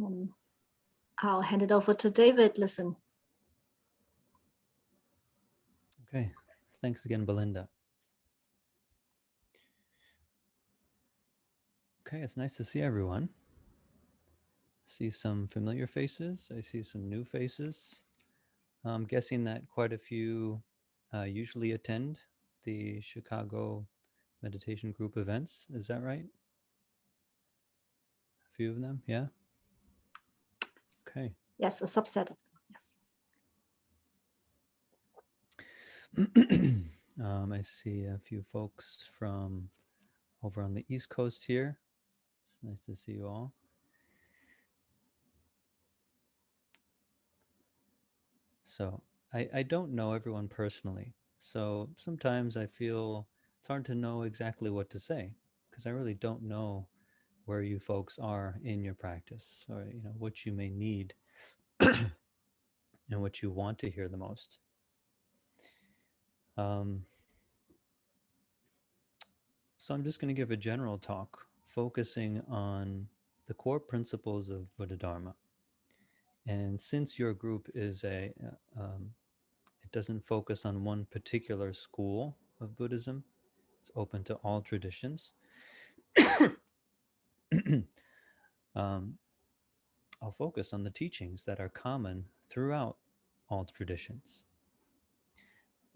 And I'll hand it over to David. Listen. Okay, thanks again, Belinda. Okay, it's nice to see everyone. I see some familiar faces. I see some new faces. I'm guessing that quite a few usually attend the Chicago meditation group events. Is that right? A few of them, yeah? Okay. Yes, a subset of them. Yes. I see a few folks from over on the East Coast here. It's nice to see you all. So I don't know everyone personally. So sometimes I feel it's hard to know exactly what to say because I really don't know where you folks are in your practice or what you may need and what you want to hear the most. Um, so I'm just going to give a general talk focusing on the core principles of Buddha Dharma. And since your group is it doesn't focus on one particular school of Buddhism, it's open to all traditions. um, I'll focus on the teachings that are common throughout all traditions.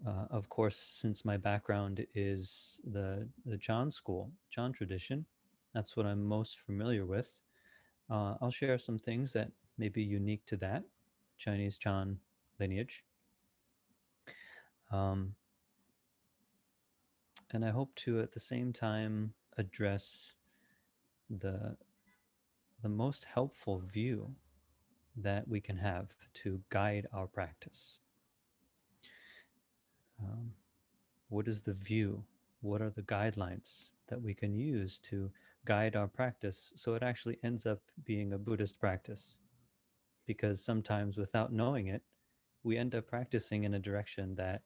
Of course, since my background is the Chan school, Chan tradition, that's what I'm most familiar with. I'll share some things that may be unique to that Chinese Chan lineage. Um, and I hope to at the same time address the the most helpful view that we can have to guide our practice. Um, what is the view? What are the guidelines that we can use to guide our practice so it actually ends up being a Buddhist practice? Because sometimes without knowing it, we end up practicing in a direction that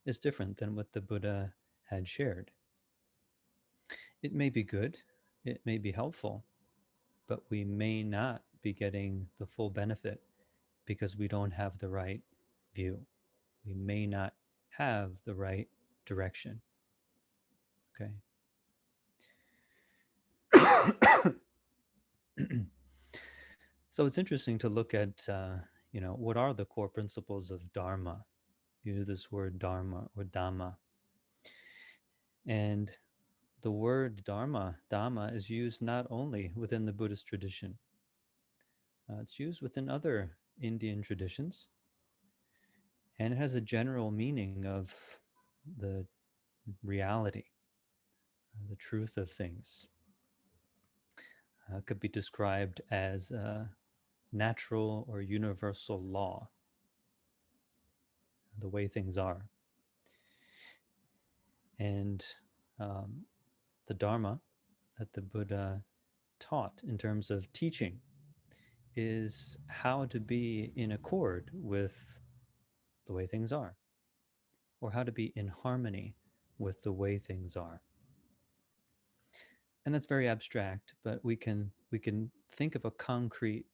is different than what the Buddha had shared. It may be good, it may be helpful, but we may not be getting the full benefit because we don't have the right view. We may not have the right direction. Okay. So it's interesting to look at, what are the core principles of Dharma? Use this word Dharma or Dhamma. And the word Dhamma is used not only within the Buddhist tradition, it's used within other Indian traditions, and it has a general meaning of the reality, the truth of things. Could be described as a natural or universal law, the way things are. And um, the Dharma that the Buddha taught in terms of teaching is how to be in accord with the way things are, or how to be in harmony with the way things are. And that's very abstract, but we can think of a concrete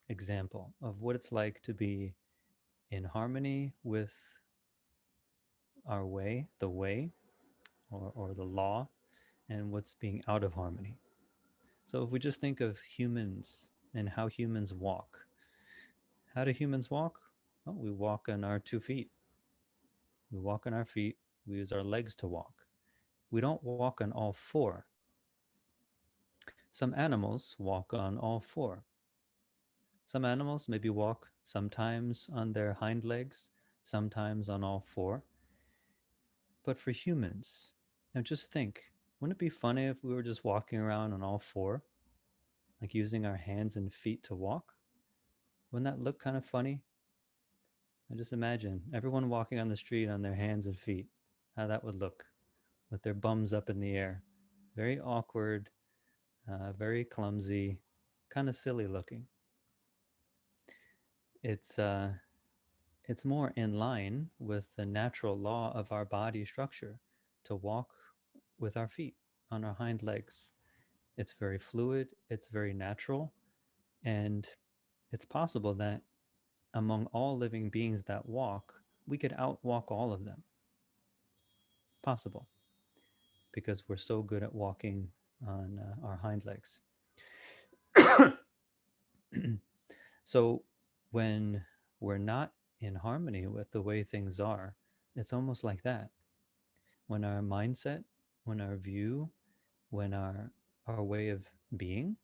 example of what it's like to be in harmony with our way, or the law, and what's being out of harmony. So if we just think of humans and how humans walk, how do humans walk? Well, we walk on our 2 feet. We walk on our feet. We use our legs to walk. We don't walk on all four. Some animals walk on all four. Some animals maybe walk sometimes on their hind legs, sometimes on all four. But for humans, now just think, wouldn't it be funny if we were just walking around on all four, like using our hands and feet to walk? Wouldn't that look kind of funny? I just imagine everyone walking on the street on their hands and feet, how that would look with their bums up in the air. Very awkward, very clumsy, kind of silly looking. It's it's more in line with the natural law of our body structure to walk with our feet on our hind legs. It's very fluid, it's very natural, And it's possible that among all living beings that walk, we could outwalk all of them. Possible, because we're so good at walking on our hind legs. So when we're not in harmony with the way things are, it's almost like that. When our mindset, when our view, when our way of being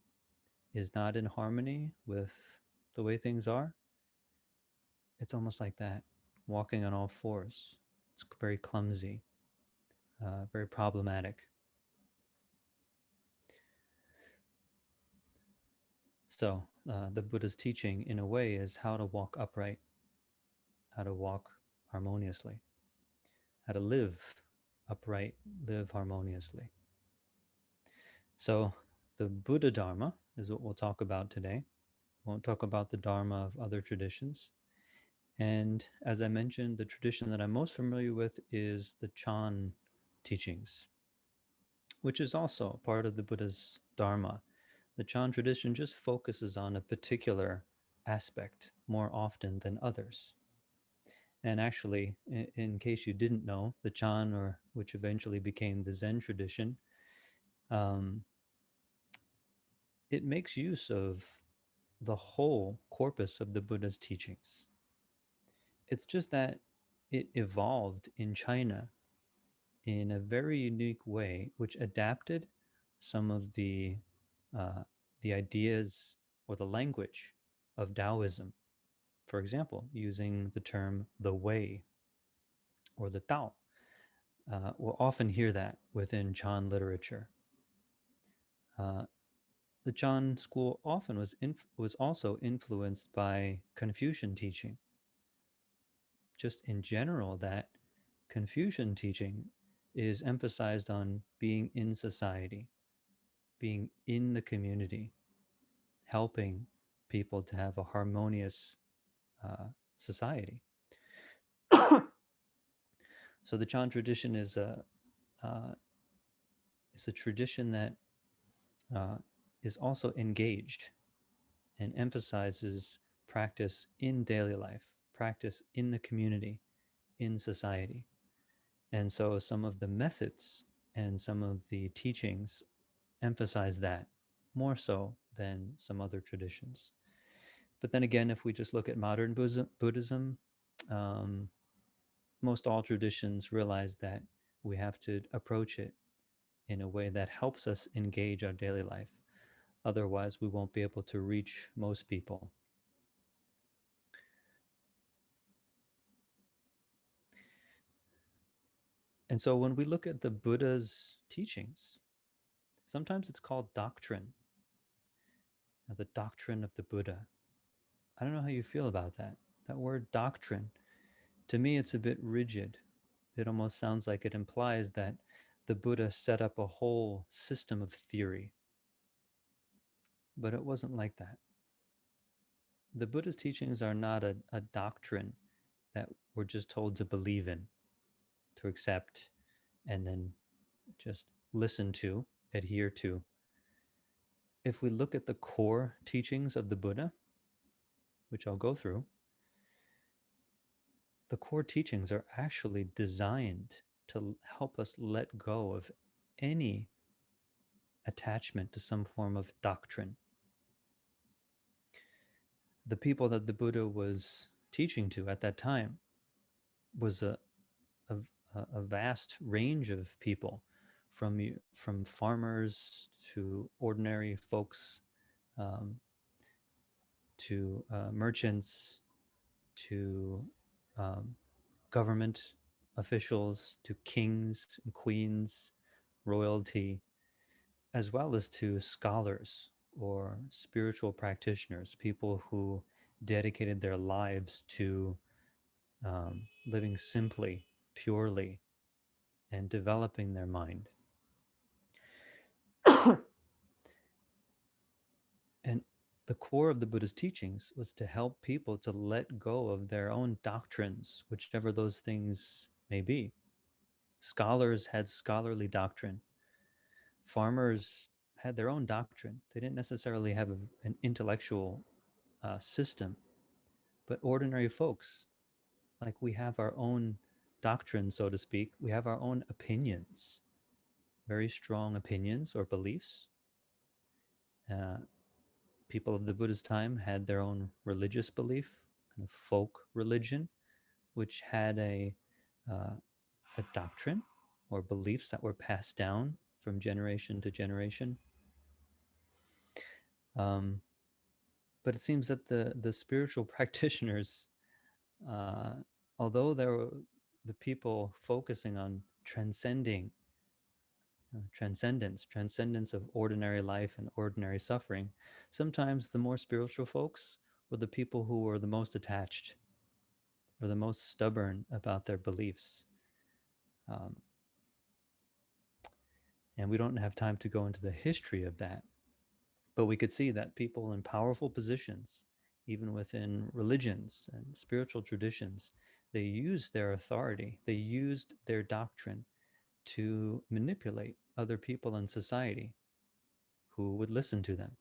is not in harmony with the way things are, it's almost like that, walking on all fours. It's very clumsy, very problematic. So, the Buddha's teaching, in a way, is how to walk upright, how to walk harmoniously, how to live upright, live harmoniously. So, the Buddha Dharma is what we'll talk about today. We won't talk about the Dharma of other traditions. And as I mentioned, the tradition that I'm most familiar with is the Chan teachings, which is also part of the Buddha's Dharma. The Chan tradition just focuses on a particular aspect more often than others. And actually, in case you didn't know, the Chan, or which eventually became the Zen tradition, um, it makes use of the whole corpus of the Buddha's teachings. It's just that it evolved in China in a very unique way, which adapted some of uh, the ideas or the language of Taoism. For example, using the term the way or the Tao. We'll often hear that within Chan literature. Uh, the Chan school often was also influenced by Confucian teaching. Just in general, that Confucian teaching is emphasized on being in society, being in the community, helping people to have a harmonious society. So the Chan tradition uh, is a tradition that uh, is also engaged and emphasizes practice in daily life, practice in the community, in society. And so some of the methods and some of the teachings emphasize that more so than some other traditions. But then again, if we just look at modern Buddhism, um, most all traditions realize that we have to approach it in a way that helps us engage our daily life. Otherwise, we won't be able to reach most people. And so when we look at the Buddha's teachings, sometimes it's called doctrine, the doctrine of the Buddha. I don't know how you feel about that. That word doctrine, to me, it's a bit rigid. It almost sounds like it implies that the Buddha set up a whole system of theory. But it wasn't like that. The Buddha's teachings are not a doctrine that we're just told to believe in, to accept, and then just listen to, adhere to. If we look at the core teachings of the Buddha, which I'll go through, the core teachings are actually designed to help us let go of any attachment to some form of doctrine. The people that the Buddha was teaching to at that time was a, a vast range of people, from farmers to ordinary folks, um, to merchants, to um, government officials, to kings and queens, royalty, as well as to scholars or spiritual practitioners, people who dedicated their lives to living simply, purely, and developing their mind. And the core of the Buddha's teachings was to help people to let go of their own doctrines, whichever those things may be. Scholars had scholarly doctrine. Farmers had their own doctrine. They didn't necessarily have an intellectual system, but ordinary folks, like we have our own doctrine, so to speak. We have our own opinions, very strong opinions or beliefs. Uh, People of the Buddha's time had their own religious belief, kind of folk religion, which had a doctrine or beliefs that were passed down from generation to generation. Um, but it seems that the spiritual practitioners, uh, although they were the people focusing on transcendence of ordinary life and ordinary suffering, sometimes the more spiritual folks were the people who were the most attached or the most stubborn about their beliefs. Um, and we don't have time to go into the history of that, but we could see that people in powerful positions, even within religions and spiritual traditions, they used their authority, they used their doctrine to manipulate other people in society who would listen to them.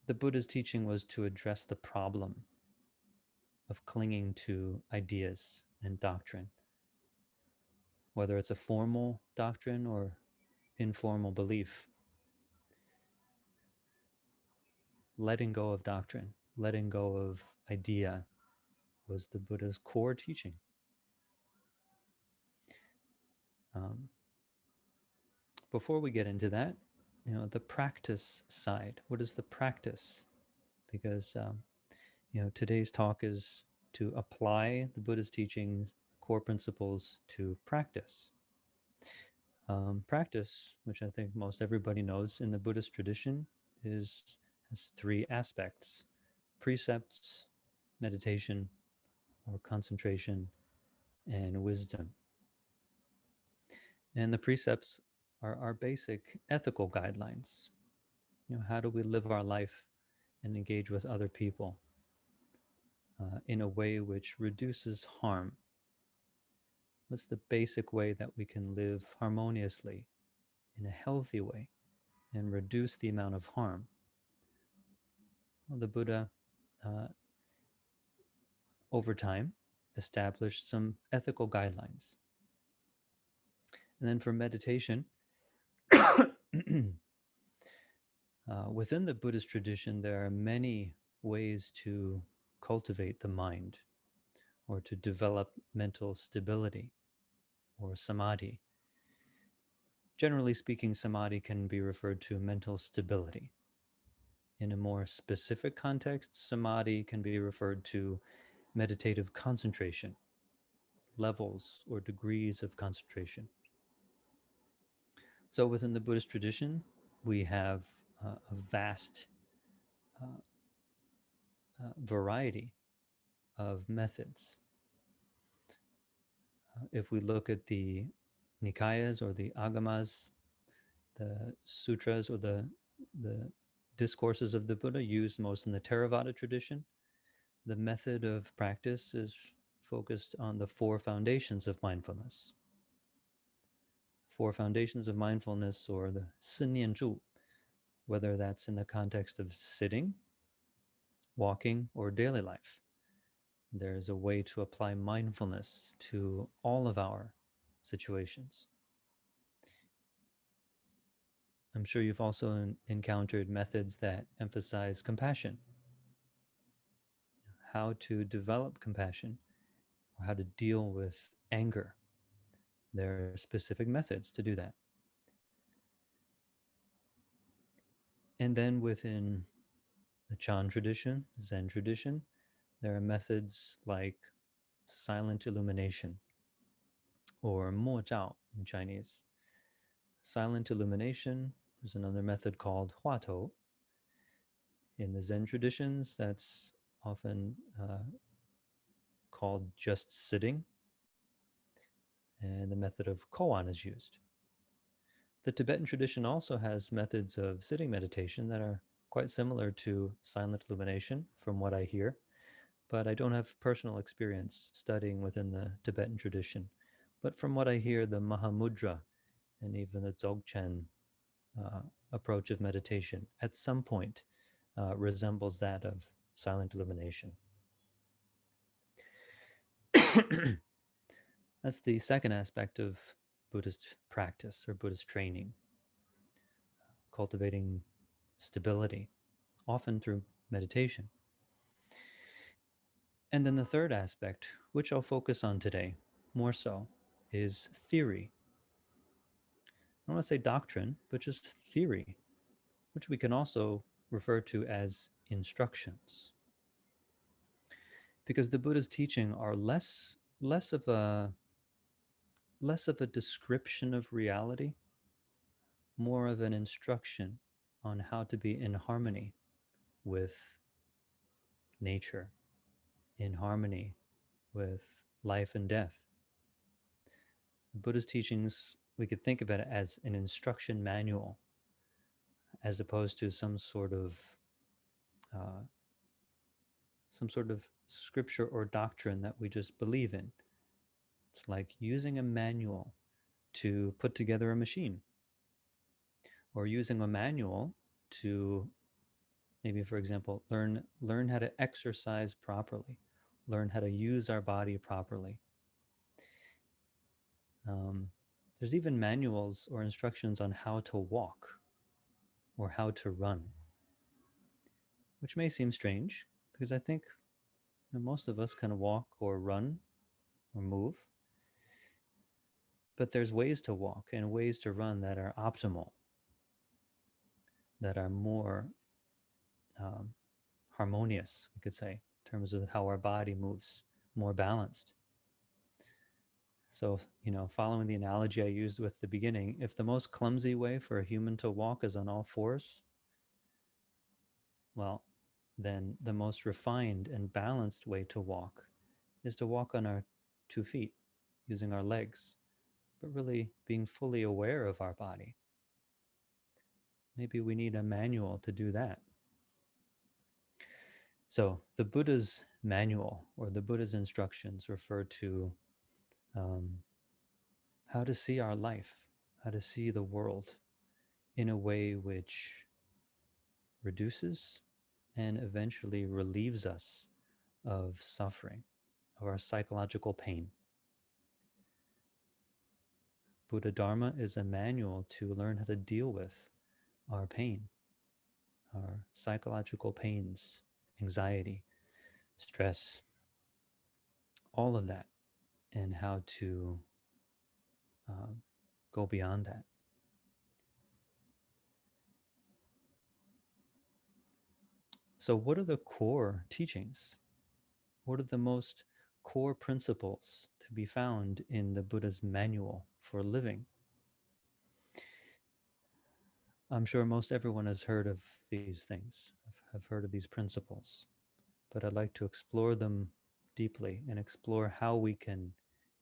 The Buddha's teaching was to address the problem of clinging to ideas and doctrine, whether it's a formal doctrine or informal belief. Letting go of doctrine, letting go of idea was the Buddha's core teaching. Um, Before we get into that, the practice side. What is the practice? Because today's talk is to apply the Buddha's teachings, core principles to practice. Practice, which I think most everybody knows in the Buddhist tradition, has three aspects: precepts, meditation or concentration, and wisdom. And the precepts are our basic ethical guidelines. How do we live our life and engage with other people in a way which reduces harm? What's the basic way that we can live harmoniously in a healthy way and reduce the amount of harm? Well, the Buddha, uh, over time, established some ethical guidelines. And then for meditation, within the Buddhist tradition, there are many ways to cultivate the mind or to develop mental stability or samadhi. Generally speaking, samadhi can be referred to mental stability. In a more specific context, samadhi can be referred to meditative concentration, levels or degrees of concentration. So within the Buddhist tradition, we have a vast variety of methods. If we look at the Nikayas or the Agamas, the sutras or the discourses of the Buddha used most in the Theravada tradition, the method of practice is focused on the four foundations of mindfulness. Four foundations of mindfulness, or the Sinian Zhu, whether that's in the context of sitting, walking, or daily life. There's a way to apply mindfulness to all of our situations. I'm sure you've also encountered methods that emphasize compassion, how to develop compassion, or how to deal with anger. There are specific methods to do that. And then within the Chan tradition, Zen tradition, there are methods like silent illumination, or Mo Zhao in Chinese. Silent illumination, there's another method called Hua Tou. In the Zen traditions, that's often called just sitting, and the method of koan is used. The Tibetan tradition also has methods of sitting meditation that are quite similar to silent illumination, from what I hear, but I don't have personal experience studying within the Tibetan tradition. But from what I hear, the Mahamudra and even the Dzogchen approach of meditation at some point resembles that of silent illumination. That's the second aspect of Buddhist practice or Buddhist training, cultivating stability, often through meditation. And then the third aspect, which I'll focus on today more so, is theory. I don't want to say doctrine, but just theory, which we can also refer to as instructions. Because the Buddha's teaching are less of a description of reality, more of an instruction on how to be in harmony with nature, in harmony with life and death. The Buddha's teachings, we could think of it as an instruction manual, as opposed to some sort of scripture or doctrine that we just believe in. It's like using a manual to put together a machine, or using a manual to maybe, for example, learn how to exercise properly, learn how to use our body properly. There's even manuals or instructions on how to walk or how to run, which may seem strange because I think most of us can walk or run or move. But there's ways to walk and ways to run that are optimal, that are more harmonious, we could say, in terms of how our body moves, more balanced. So, following the analogy I used with the beginning, if the most clumsy way for a human to walk is on all fours, well, then the most refined and balanced way to walk is to walk on our 2 feet, using our legs, but really being fully aware of our body. Maybe we need a manual to do that. So the Buddha's manual or the Buddha's instructions refer to how to see our life, how to see the world in a way which reduces and eventually relieves us of suffering, of our psychological pain. Buddha Dharma is a manual to learn how to deal with our pain, our psychological pains, anxiety, stress, all of that, and how to go beyond that. So what are the core teachings? What are the most core principles to be found in the Buddha's manual for living? I'm sure most everyone has heard of these things, have heard of these principles, but I'd like to explore them deeply and explore how we can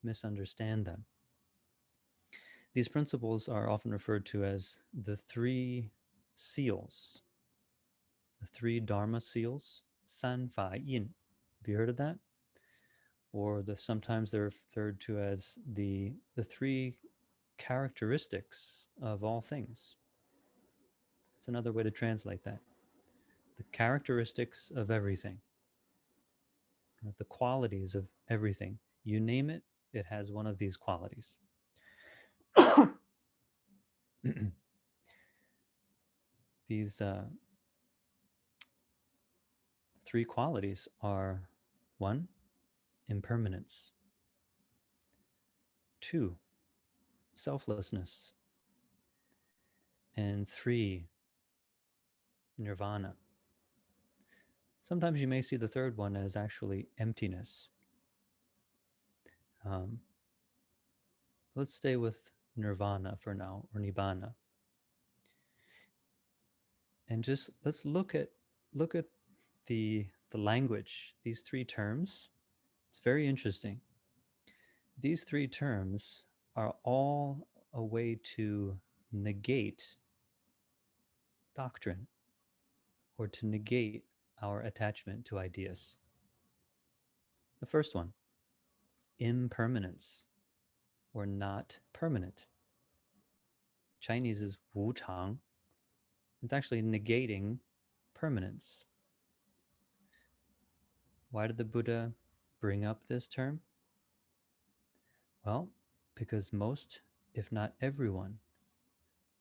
misunderstand them. These principles are often referred to as the 3 seals, the 3 Dharma seals, San Fa Yin. Have you heard of that? Or sometimes they're referred to as the 3 characteristics of all things. It's another way to translate that. The characteristics of everything, the qualities of everything. You name it, it has one of these qualities. These 3 qualities are 1, impermanence; 2, selflessness; and 3, nirvana. Sometimes you may see the third one as actually emptiness. Let's stay with nirvana for now, or nibbana. And just let's look at the language, these 3 terms. It's very interesting. These 3 terms are all a way to negate doctrine or to negate our attachment to ideas. The first one, impermanence, or not permanent. Chinese is wu chang. It's actually negating permanence. Why did the Buddha bring up this term? Well, because most, if not everyone,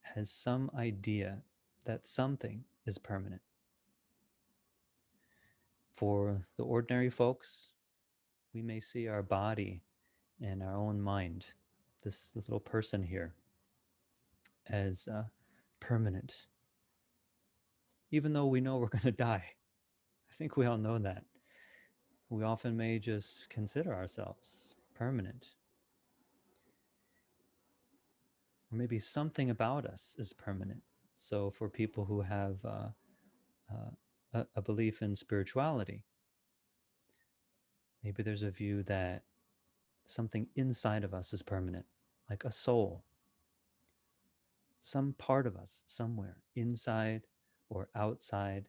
has some idea that something is permanent. For the ordinary folks, we may see our body and our own mind, this little person here, as permanent, even though we know we're going to die. I think we all know that. We often may just consider ourselves permanent. Or maybe something about us is permanent. So, for people who have a belief in spirituality, maybe there's a view that something inside of us is permanent, like a soul, some part of us somewhere, inside or outside.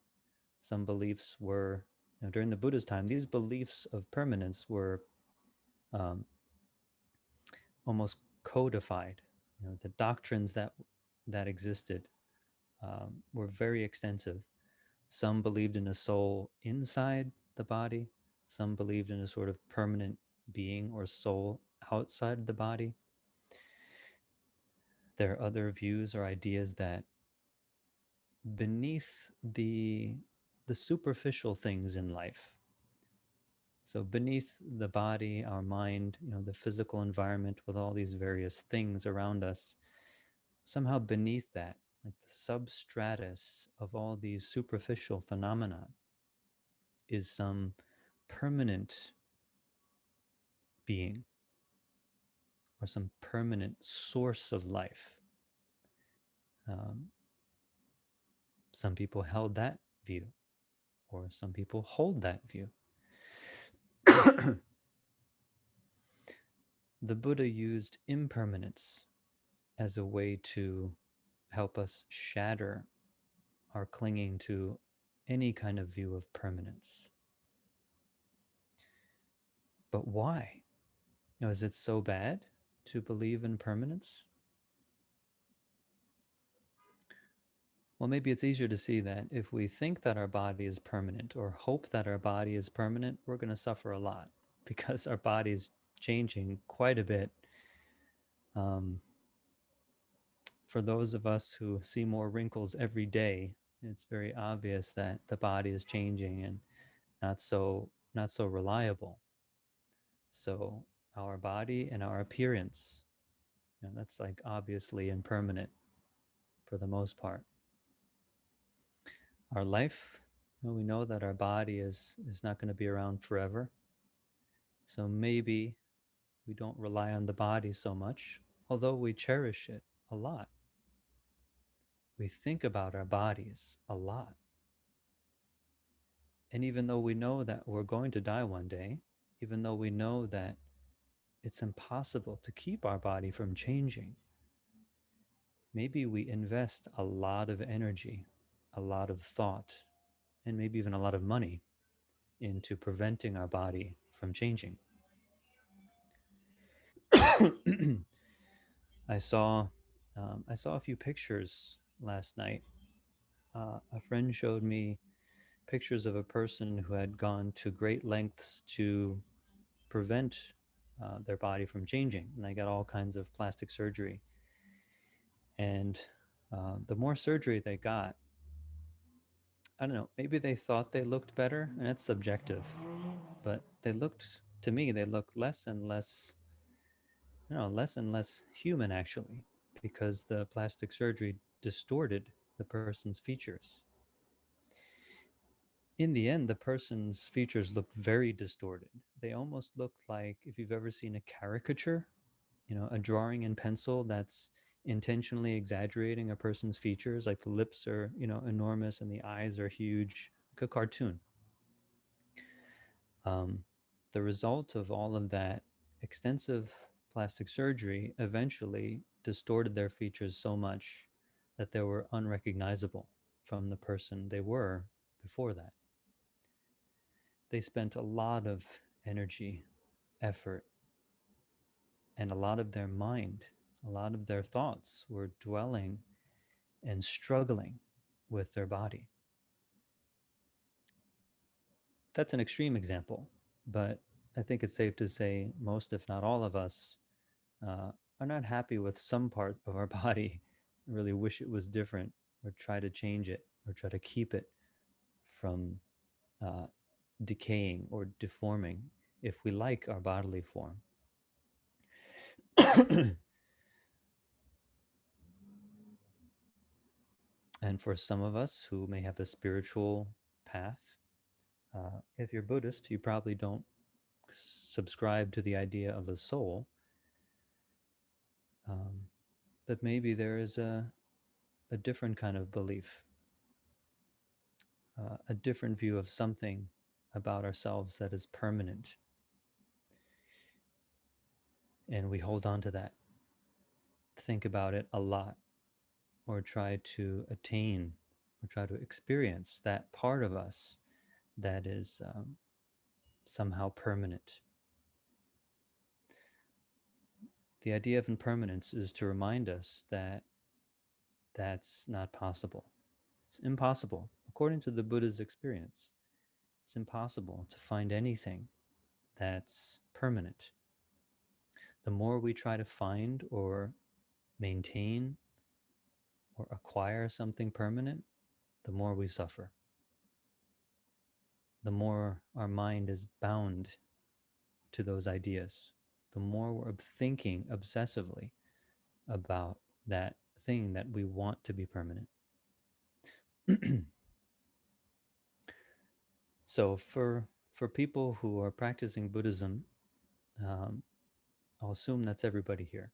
Some beliefs were, during the Buddha's time, these beliefs of permanence were um, almost codified. The doctrines that existed were very extensive. Some believed in a soul inside the body. Some believed in a sort of permanent being or soul outside the body. There are other views or ideas that beneath the superficial things in life, so beneath the body, our mind, the physical environment with all these various things around us, somehow beneath that, like the substratus of all these superficial phenomena, is some permanent being or some permanent source of life. Um, some people held that view, or some people hold that view. The Buddha used impermanence as a way to help us shatter our clinging to any kind of view of permanence. But why? Is it so bad to believe in permanence? Well, maybe it's easier to see that if we think that our body is permanent or hope that our body is permanent, we're going to suffer a lot because our body is changing quite a bit. For those of us who see more wrinkles every day, it's very obvious that the body is changing and not so reliable. So our body and our appearance, that's like obviously impermanent for the most part. Our life, we know that our body is not going to be around forever. So maybe we don't rely on the body so much, although we cherish it a lot. We think about our bodies a lot. And even though we know that we're going to die one day, even though we know that it's impossible to keep our body from changing, maybe we invest a lot of energy, a lot of thought, and maybe even a lot of money into preventing our body from changing. I saw a few pictures last night. A friend showed me pictures of a person who had gone to great lengths to prevent their body from changing, and they got all kinds of plastic surgery. And the more surgery they got, I don't know, maybe they thought they looked better, and it's subjective, but to me, they looked less and less, less and less human actually, because the plastic surgery distorted the person's features. In the end, the person's features looked very distorted. They almost looked like, if you've ever seen a caricature, a drawing in pencil that's intentionally exaggerating a person's features, like the lips are, enormous and the eyes are huge, like a cartoon. The result of all of that extensive plastic surgery eventually distorted their features so much that they were unrecognizable from the person they were before that. They spent a lot of energy, effort, and a lot of their mind A lot of their thoughts were dwelling and struggling with their body. That's an extreme example, but I think it's safe to say most, if not all of us, are not happy with some part of our body, really wish it was different, or try to change it, or try to keep it from uh, decaying or deforming if we like our bodily form. And for some of us who may have a spiritual path, if you're Buddhist, you probably don't subscribe to the idea of a soul, um, but maybe there is a different kind of belief, a different view of something about ourselves that is permanent. And we hold on to that, think about it a lot, or try to attain or try to experience that part of us that is somehow permanent. The idea of impermanence is to remind us that that's not possible. It's impossible. According to the Buddha's experience, it's impossible to find anything that's permanent. The more we try to find or maintain or acquire something permanent, the more we suffer. The more our mind is bound to those ideas, the more we're thinking obsessively about that thing that we want to be permanent. So for people who are practicing Buddhism, um, I'll assume that's everybody here.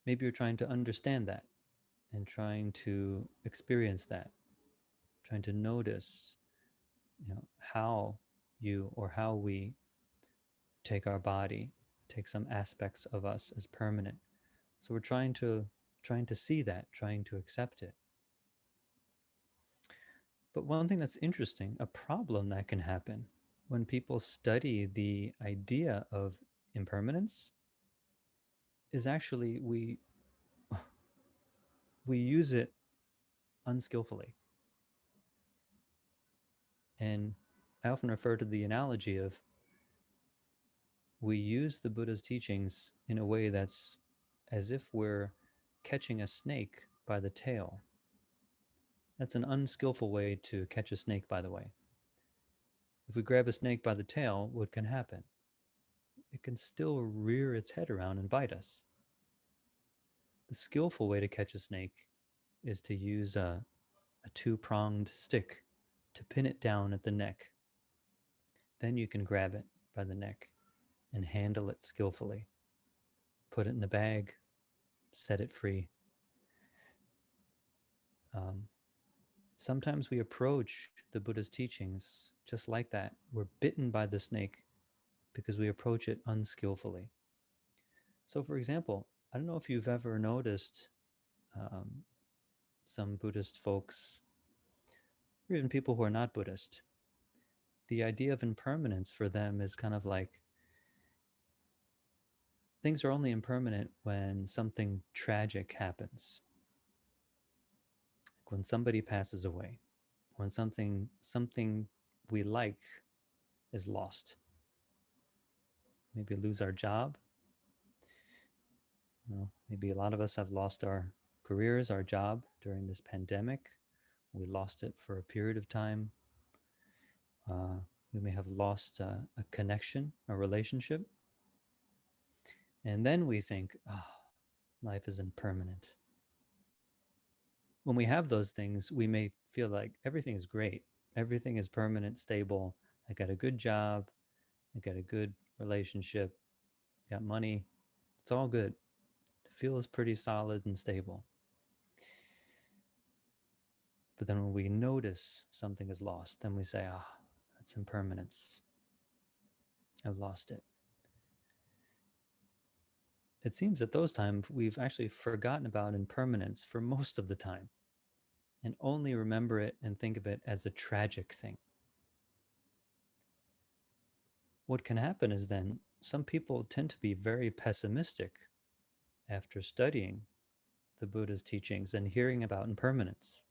Maybe you're trying to understand that and trying to experience that, trying to notice, how you or how we take our body, take some aspects of us as permanent. So we're trying to see that, trying to accept it. But one thing that's interesting, a problem that can happen when people study the idea of impermanence is actually we use it unskillfully. And I often refer to the analogy of we use the Buddha's teachings in a way that's as if we're catching a snake by the tail. That's an unskillful way to catch a snake, by the way. If we grab a snake by the tail, what can happen? It can still rear its head around and bite us. The skillful way to catch a snake is to use a two-pronged stick to pin it down at the neck. Then you can grab it by the neck and handle it skillfully. Put it in a bag, set it free. Um, Sometimes we approach the Buddha's teachings just like that. We're bitten by the snake because we approach it unskillfully. So, for example, I don't know if you've ever noticed um, some Buddhist folks, or even people who are not Buddhist, the idea of impermanence for them is kind of like things are only impermanent when something tragic happens. Like when somebody passes away, when something we like is lost. Maybe lose our job. Maybe a lot of us have lost our careers, our job during this pandemic. We lost it for a period of time. We may have lost a connection, a relationship. And then we think, oh, life is impermanent. When we have those things, we may feel like everything is great. Everything is permanent, stable. I got a good job. I got a good relationship. Got money. It's all good. It feels pretty solid and stable. But then when we notice something is lost, then we say, ah, that's impermanence. I've lost it. It seems at those times we've actually forgotten about impermanence for most of the time and only remember it and think of it as a tragic thing. What can happen is then some people tend to be very pessimistic after studying the Buddha's teachings and hearing about impermanence.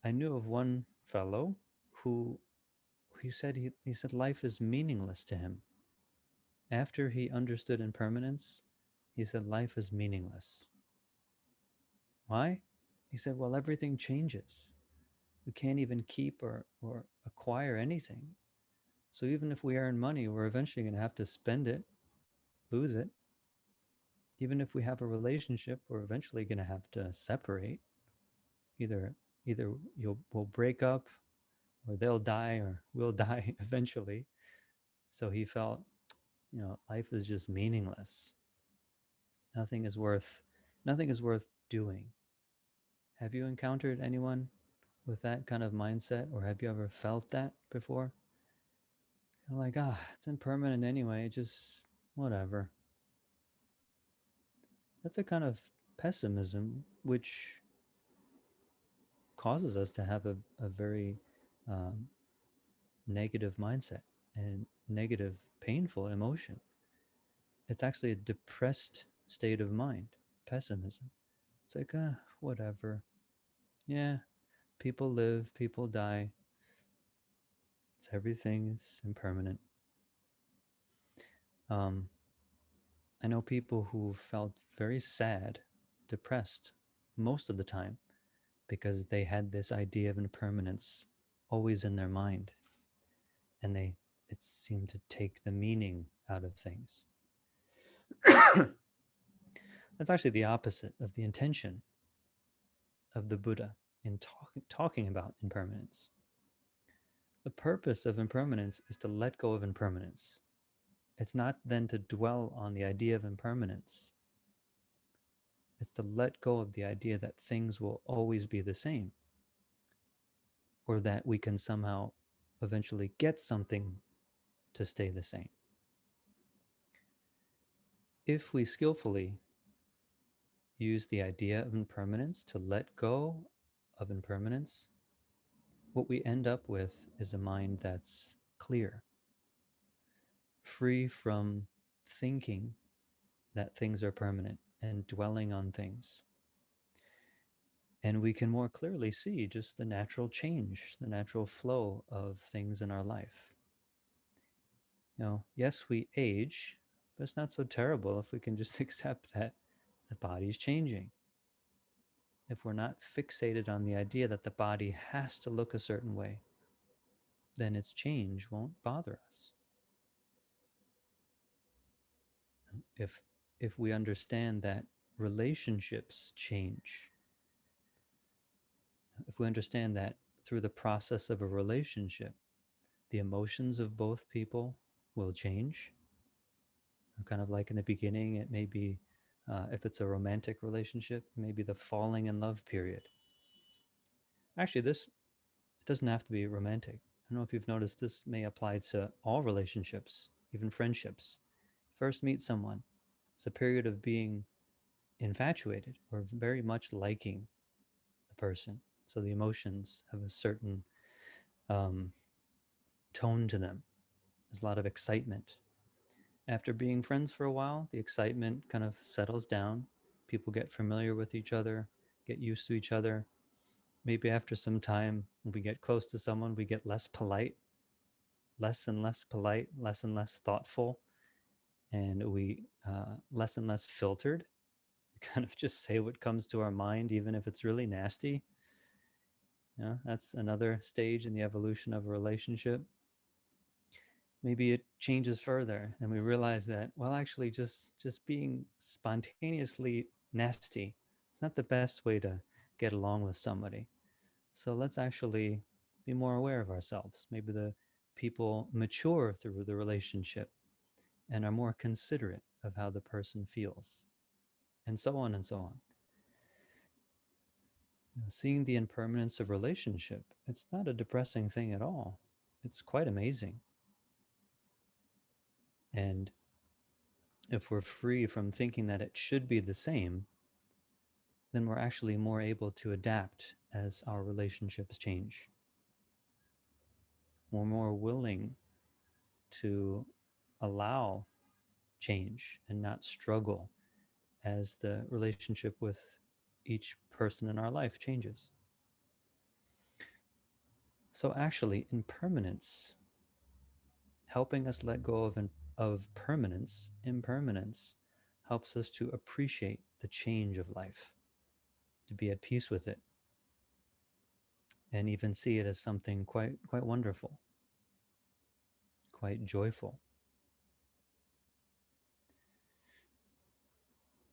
I knew of one fellow who he said life is meaningless to him. After he understood impermanence, he said life is meaningless. Why? He said, well, everything changes. We can't even keep or acquire anything. So even if we earn money, we're eventually going to have to spend it, lose it. Even if we have a relationship, we're eventually going to have to separate. Either we'll break up, or they'll die, or we'll die eventually. So he felt, life is just meaningless. Nothing is worth doing. Have you encountered anyone with that kind of mindset, or have you ever felt that before? You're like, it's impermanent anyway, just whatever. That's a kind of pessimism which causes us to have a very um, negative mindset and negative, painful emotion. It's actually a depressed state of mind, pessimism. It's like, whatever. Yeah, people live, people die. Everything's impermanent. Um, I know people who felt very sad, depressed most of the time because they had this idea of impermanence always in their mind, and it seemed to take the meaning out of things. That's actually the opposite of the intention of the Buddha in talking about impermanence. The purpose of impermanence is to let go of impermanence. It's not then to dwell on the idea of impermanence. It's to let go of the idea that things will always be the same, or that we can somehow eventually get something to stay the same. If we skillfully use the idea of impermanence to let go of impermanence, what we end up with is a mind that's clear, free from thinking that things are permanent and dwelling on things. And we can more clearly see just the natural change, the natural flow of things in our life. Yes, we age, but it's not so terrible if we can just accept that the body's changing. If we're not fixated on the idea that the body has to look a certain way, then its change won't bother us. If we understand that relationships change, if we understand that through the process of a relationship, the emotions of both people will change. Kind of like in the beginning, it may be, if it's a romantic relationship, maybe the falling in love period. Actually, it doesn't have to be romantic. I don't know if you've noticed, this may apply to all relationships, even friendships. First meet someone, it's a period of being infatuated or very much liking the person. So the emotions have a certain tone to them. There's a lot of excitement. After being friends for a while, the excitement kind of settles down. People get familiar with each other, get used to each other. Maybe after some time, when we get close to someone, we get less polite, less and less polite, less and less thoughtful, and we less and less filtered. We kind of just say what comes to our mind, even if it's really nasty. That's another stage in the evolution of a relationship. Maybe it changes further and we realize that, well, actually just being spontaneously nasty, it's not the best way to get along with somebody. So let's actually be more aware of ourselves. Maybe the people mature through the relationship and are more considerate of how the person feels, and so on and so on. Seeing the impermanence of relationship, it's not a depressing thing at all. It's quite amazing. And if we're free from thinking that it should be the same, then we're actually more able to adapt as our relationships change. We're more willing to allow change and not struggle as the relationship with each person in our life changes. So actually, impermanence, helping us let go of permanence, impermanence, helps us to appreciate the change of life, to be at peace with it, and even see it as something quite wonderful, quite joyful.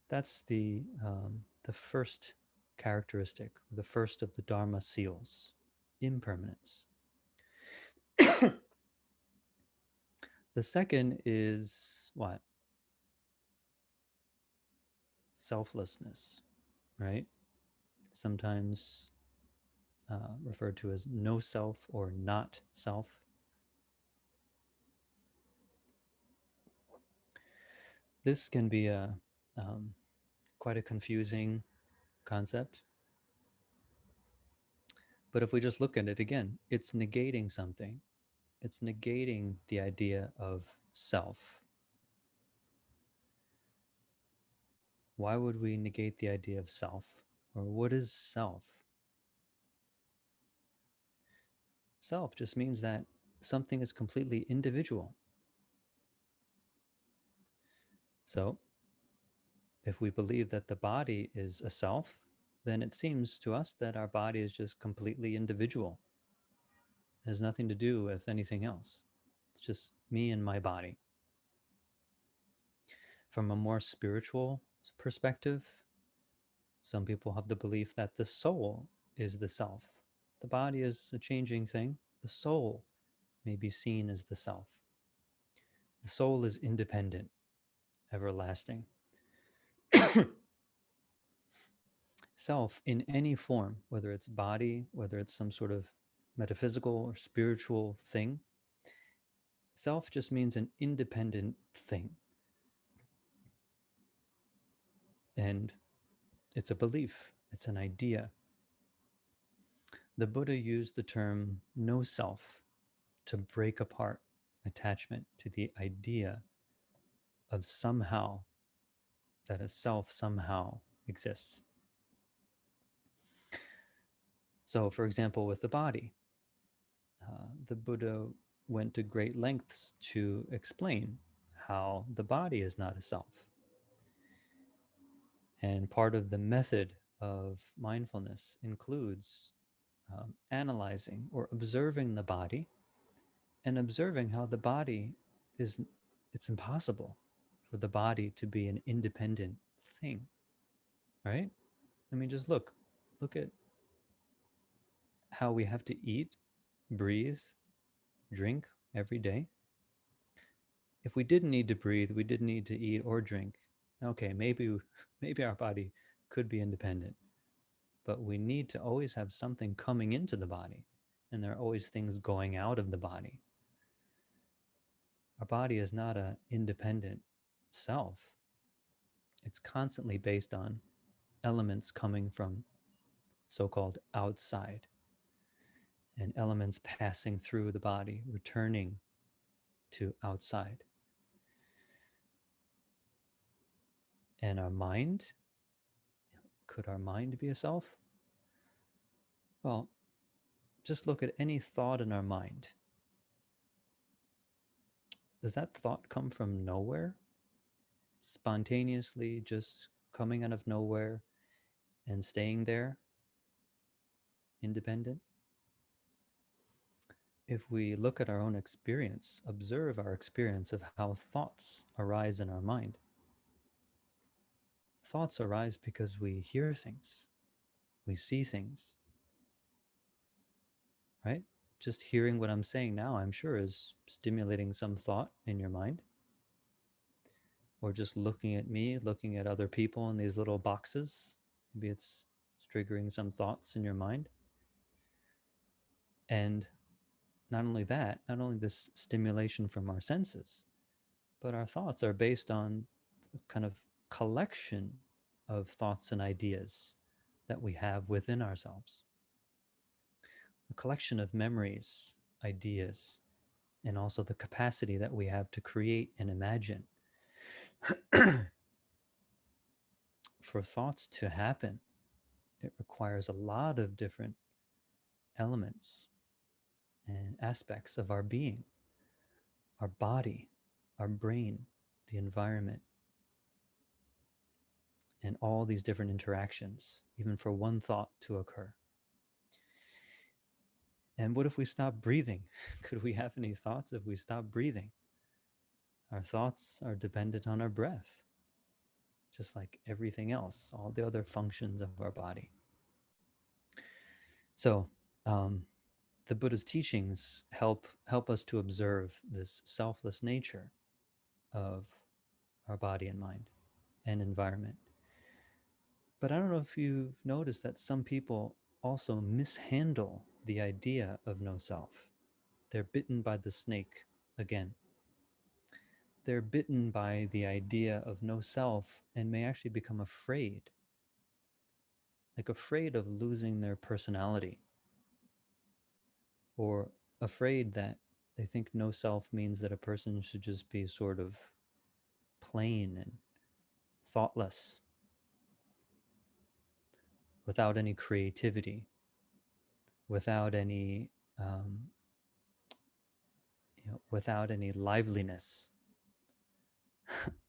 That's the first characteristic, the first of the Dharma seals, impermanence. The second is what? Selflessness, right? Sometimes referred to as no self or not self. This can be um, quite a confusing concept. But if we just look at it again, it's negating something. It's negating the idea of self. Why would we negate the idea of self? Or what is self? Self just means that something is completely individual. So, if we believe that the body is a self, then it seems to us that our body is just completely individual. It has nothing to do with anything else. It's just me and my body. From a more spiritual perspective, some people have the belief that the soul is the self. The body is a changing thing. The soul may be seen as the self. The soul is independent, everlasting. Self in any form, whether it's body, whether it's some sort of metaphysical or spiritual thing, self just means an independent thing. And it's a belief, it's an idea. The Buddha used the term no self to break apart attachment to the idea of somehow, that a self somehow exists. So, for example, with the body, the Buddha went to great lengths to explain how the body is not a self. And part of the method of mindfulness includes analyzing or observing the body and observing how the body is, it's impossible for the body to be an independent thing, right? I mean, just look at how we have to eat, breathe, drink every day. If we didn't need to breathe, we didn't need to eat or drink. Okay, maybe our body could be independent, but we need to always have something coming into the body, and there are always things going out of the body. Our body is not an independent self. It's constantly based on elements coming from so-called outside, and elements passing through the body, returning to outside. And our mind, could our mind be a self? Well, just look at any thought in our mind. Does that thought come from nowhere? Spontaneously just coming out of nowhere and staying there, independent? If we look at our own experience, observe our experience of how thoughts arise in our mind. Thoughts arise because we hear things, we see things, right? Just hearing what I'm saying now, I'm sure, is stimulating some thought in your mind. Or just looking at me, looking at other people in these little boxes, maybe it's triggering some thoughts in your mind. And not only that, not only this stimulation from our senses, but our thoughts are based on a kind of collection of thoughts and ideas that we have within ourselves. A collection of memories, ideas, and also the capacity that we have to create and imagine. for thoughts to happen, it requires a lot of different elements and aspects of our being, our body, our brain, the environment, and all these different interactions, even for one thought to occur. And what if we stop breathing? Could we have any thoughts if we stop breathing? Our thoughts are dependent on our breath, just like everything else, all the other functions of our body. So, the Buddha's teachings help us to observe this selfless nature of our body and mind and environment. But I don't know if you've noticed that some people also mishandle the idea of no self. They're bitten by the snake again. They're bitten by the idea of no self and may actually become afraid, like afraid of losing their personality, or afraid that they think no self means that a person should just be sort of plain and thoughtless, without any creativity, without any without any liveliness.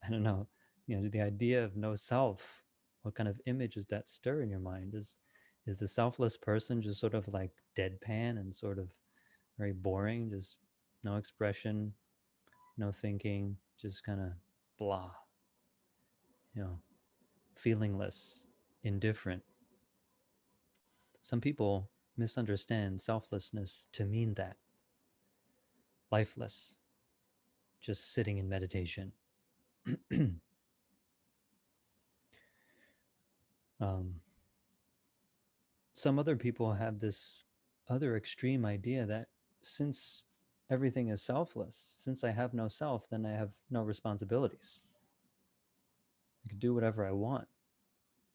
I don't know, the idea of no self, what kind of image does that stir in your mind? Is the selfless person just sort of like deadpan and sort of very boring, just no expression, no thinking, just kind of blah, feelingless, indifferent? Some people misunderstand selflessness to mean that, lifeless, just sitting in meditation. Some other people have this other extreme idea that since everything is selfless, since I have no self, then I have no responsibilities. I can do whatever I want,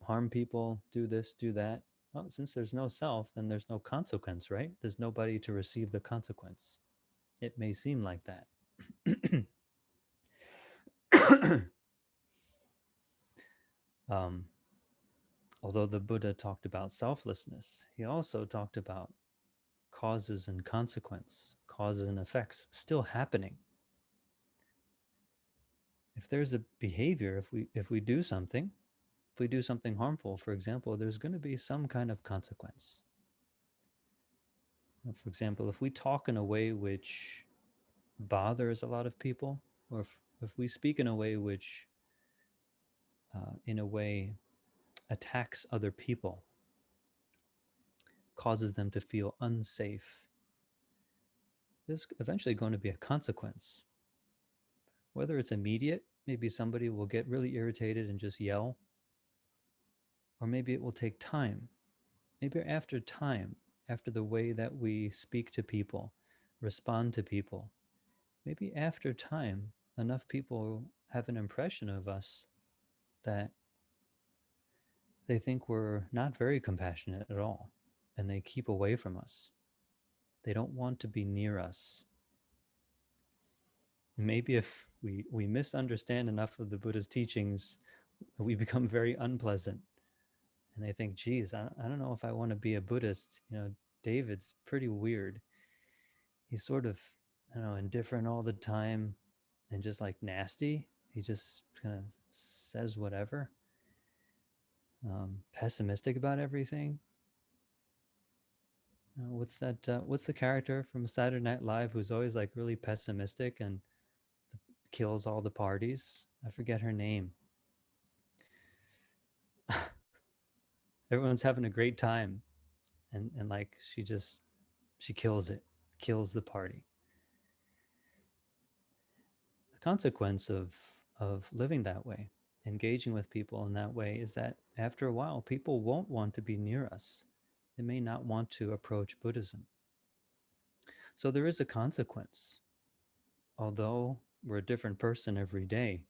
harm people, do this, do that. Well, since there's no self, then there's no consequence, right? There's nobody to receive the consequence. It may seem like that. Although the Buddha talked about selflessness, he also talked about causes and consequence, causes and effects still happening. If there's a behavior, if we do something, if we do something harmful, for example, there's going to be some kind of consequence. For example, if we talk in a way which bothers a lot of people, or if we speak in a way which, in a way, attacks other people, causes them to feel unsafe, there's eventually going to be a consequence. Whether it's immediate, maybe somebody will get really irritated and just yell, or maybe it will take time. Maybe after time, after the way that we speak to people, respond to people, maybe after time, enough people have an impression of us that they think we're not very compassionate at all, and they keep away from us. They don't want to be near us. Maybe if we misunderstand enough of the Buddha's teachings, we become very unpleasant. And they think, geez, I don't know if I want to be a Buddhist. David's pretty weird. He's sort of, I don't know, indifferent all the time and just like nasty. He just kind of says whatever. Pessimistic about everything. What's the character from Saturday Night Live who's always like really pessimistic and kills all the parties? I forget her name. Everyone's having a great time, and like she kills it, kills the party. The consequence of living that way, engaging with people in that way, is that after a while people won't want to be near us. They may not want to approach Buddhism. So there is a consequence. Although we're a different person every day,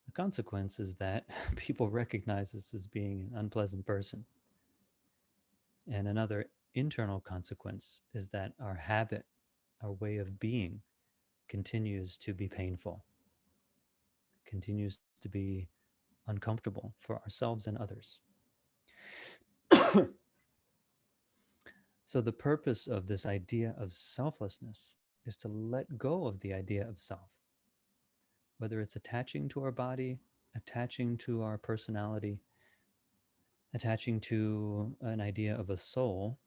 the consequence is that people recognize us as being an unpleasant person. And another internal consequence is that our habit, our way of being, continues to be painful, continues to be uncomfortable for ourselves and others. So, the purpose of this idea of selflessness is to let go of the idea of self, whether it's attaching to our body, attaching to our personality, attaching to an idea of a soul.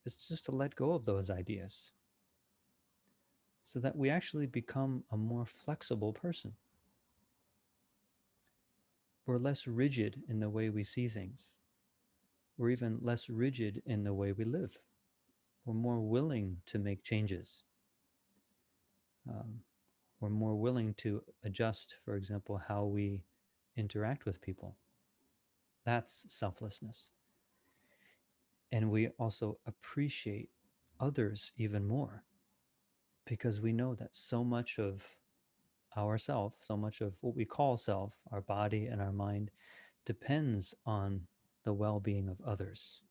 It's just to let go of those ideas so that we actually become a more flexible person. We're less rigid in the way we see things. We're even less rigid in the way we live. We're more willing to make changes. We're more willing to adjust, for example, how we interact with people. That's selflessness. And we also appreciate others even more because we know that so much of ourself, so much of what we call self, our body and our mind, depends on the well-being of others.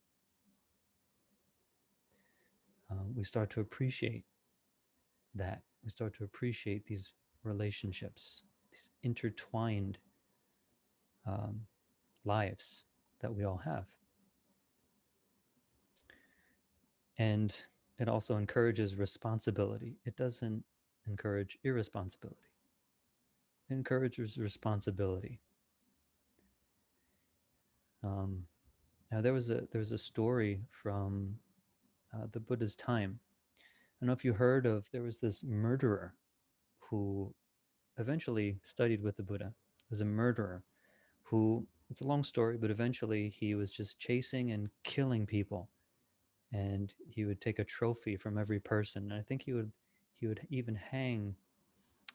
We start to appreciate that. We start to appreciate these relationships, these intertwined lives that we all have. And it also encourages responsibility. It doesn't encourage irresponsibility. It encourages responsibility. Now there was a story from the Buddha's time. I don't know if you heard of, there was this murderer who eventually studied with the Buddha. He was a murderer who, it's a long story, but eventually he was just chasing and killing people. And he would take a trophy from every person. And I think he would even hang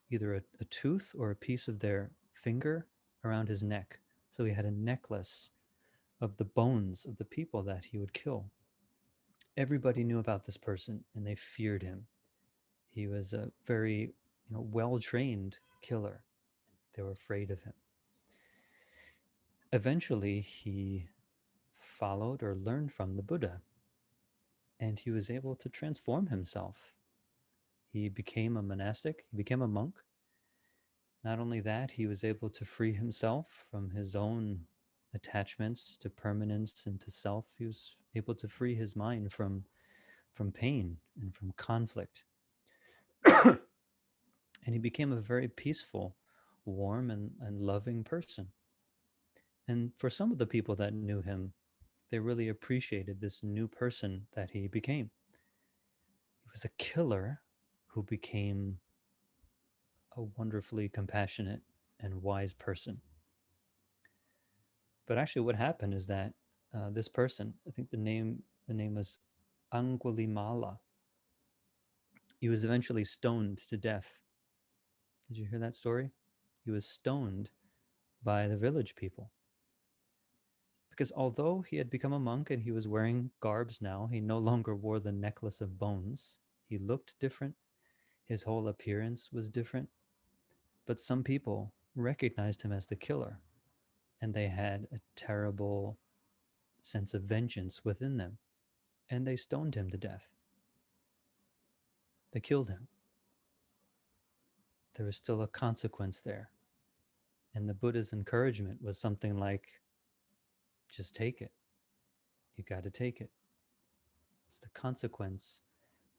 either a tooth or a piece of their finger around his neck. So he had a necklace of the bones of the people that he would kill. Everybody knew about this person and they feared him. He was a very well-trained killer. They were afraid of him. Eventually, he followed or learned from the Buddha, and he was able to transform himself. He became a monastic, he became a monk. Not only that, he was able to free himself from his own attachments to permanence and to self. He was able to free his mind from pain and from conflict. And he became a very peaceful, warm, and loving person. And for some of the people that knew him, they really appreciated this new person that he became. He was a killer who became a wonderfully compassionate and wise person. But actually, what happened is that this person, I think the name was Angulimala. He was eventually stoned to death. Did you hear that story? He was stoned by the village people. Because although he had become a monk and he was wearing garbs now, he no longer wore the necklace of bones. He looked different. His whole appearance was different. But some people recognized him as the killer, and they had a terrible sense of vengeance within them, and they stoned him to death. They killed him. There was still a consequence there. And the Buddha's encouragement was something like, just take it. You got to take it. It's the consequence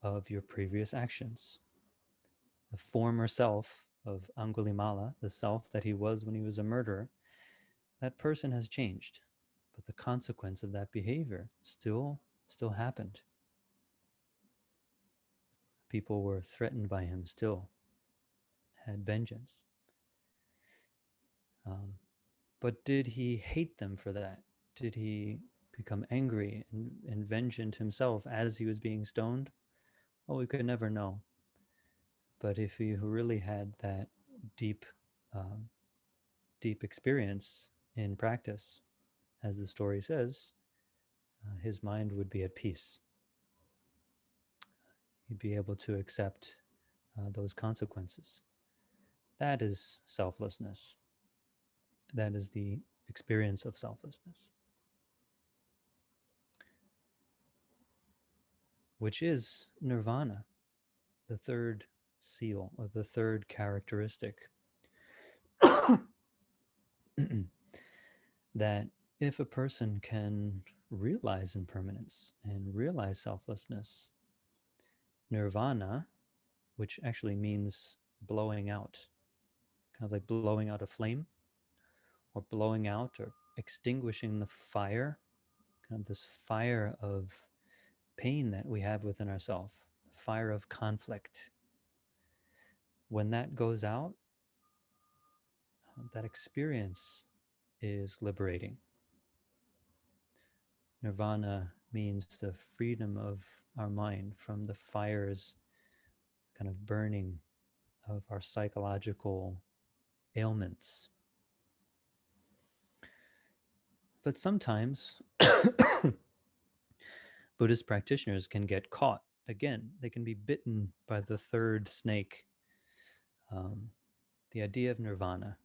of your previous actions. The former self of Angulimala, the self that he was when he was a murderer, that person has changed, but the consequence of that behavior still happened. People were threatened by him still, had vengeance. But did he hate them for that? Did he become angry and vengeant himself as he was being stoned? Oh, we could never know. But if he really had that deep experience in practice, as the story says, his mind would be at peace. He'd be able to accept those consequences. That is selflessness. That is the experience of selflessness, which is nirvana, the third seal or the third characteristic. that if a person can realize impermanence and realize selflessness, nirvana, which actually means blowing out, kind of like blowing out a flame or blowing out or extinguishing the fire, kind of this fire of pain that we have within ourselves, the fire of conflict. When that goes out, that experience is liberating. Nirvana means the freedom of our mind from the fires kind of burning of our psychological ailments. But sometimes Buddhist practitioners can get caught. Again, they can be bitten by the third snake, um, the idea of nirvana.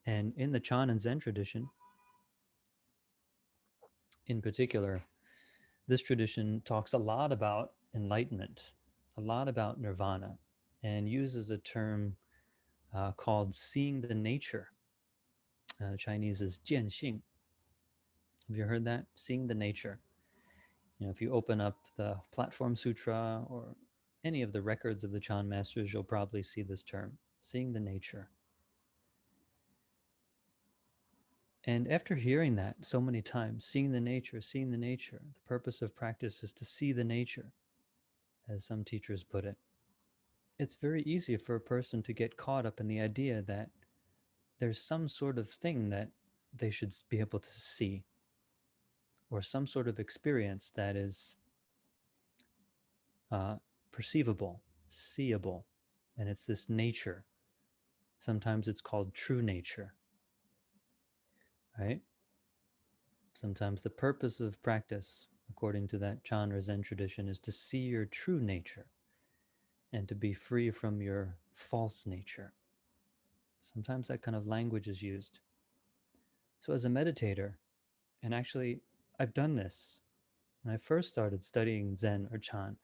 And in the Chan and Zen tradition, in particular, this tradition talks a lot about enlightenment, a lot about nirvana, and uses a term called seeing the nature. Chinese is jianxing. Have you heard that? Seeing the nature. If you open up the Platform Sutra or any of the records of the Chan masters, you'll probably see this term, seeing the nature. And after hearing that so many times, seeing the nature, the purpose of practice is to see the nature, as some teachers put it. It's very easy for a person to get caught up in the idea that there's some sort of thing that they should be able to see, or some sort of experience that is uh, perceivable, seeable, and it's this nature. Sometimes it's called true nature, right? Sometimes the purpose of practice, according to that Chan or Zen tradition, is to see your true nature and to be free from your false nature. Sometimes that kind of language is used. So, as a meditator, and actually, I've done this. When I first started studying Zen or Chan,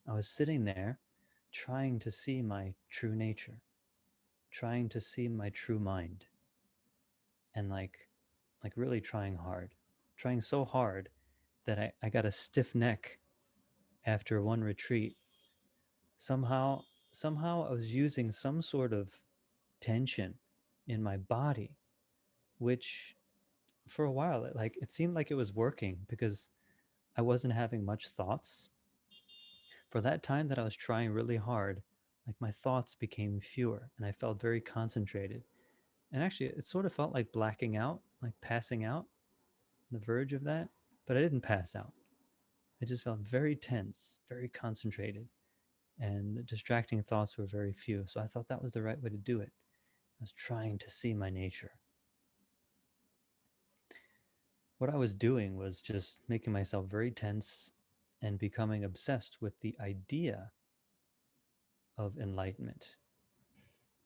I was sitting there trying to see my true nature, trying to see my true mind, and like really trying so hard that I got a stiff neck after one retreat. Somehow, somehow I was using some sort of tension in my body, which for a while it seemed like it was working because I wasn't having much thoughts. For that time that I was trying really hard, like my thoughts became fewer and I felt very concentrated. And actually, it sort of felt like blacking out, like passing out, on the verge of that. But I didn't pass out. I just felt very tense, very concentrated, and the distracting thoughts were very few. So I thought that was the right way to do it. I was trying to see my nature. What I was doing was just making myself very tense and becoming obsessed with the idea of enlightenment,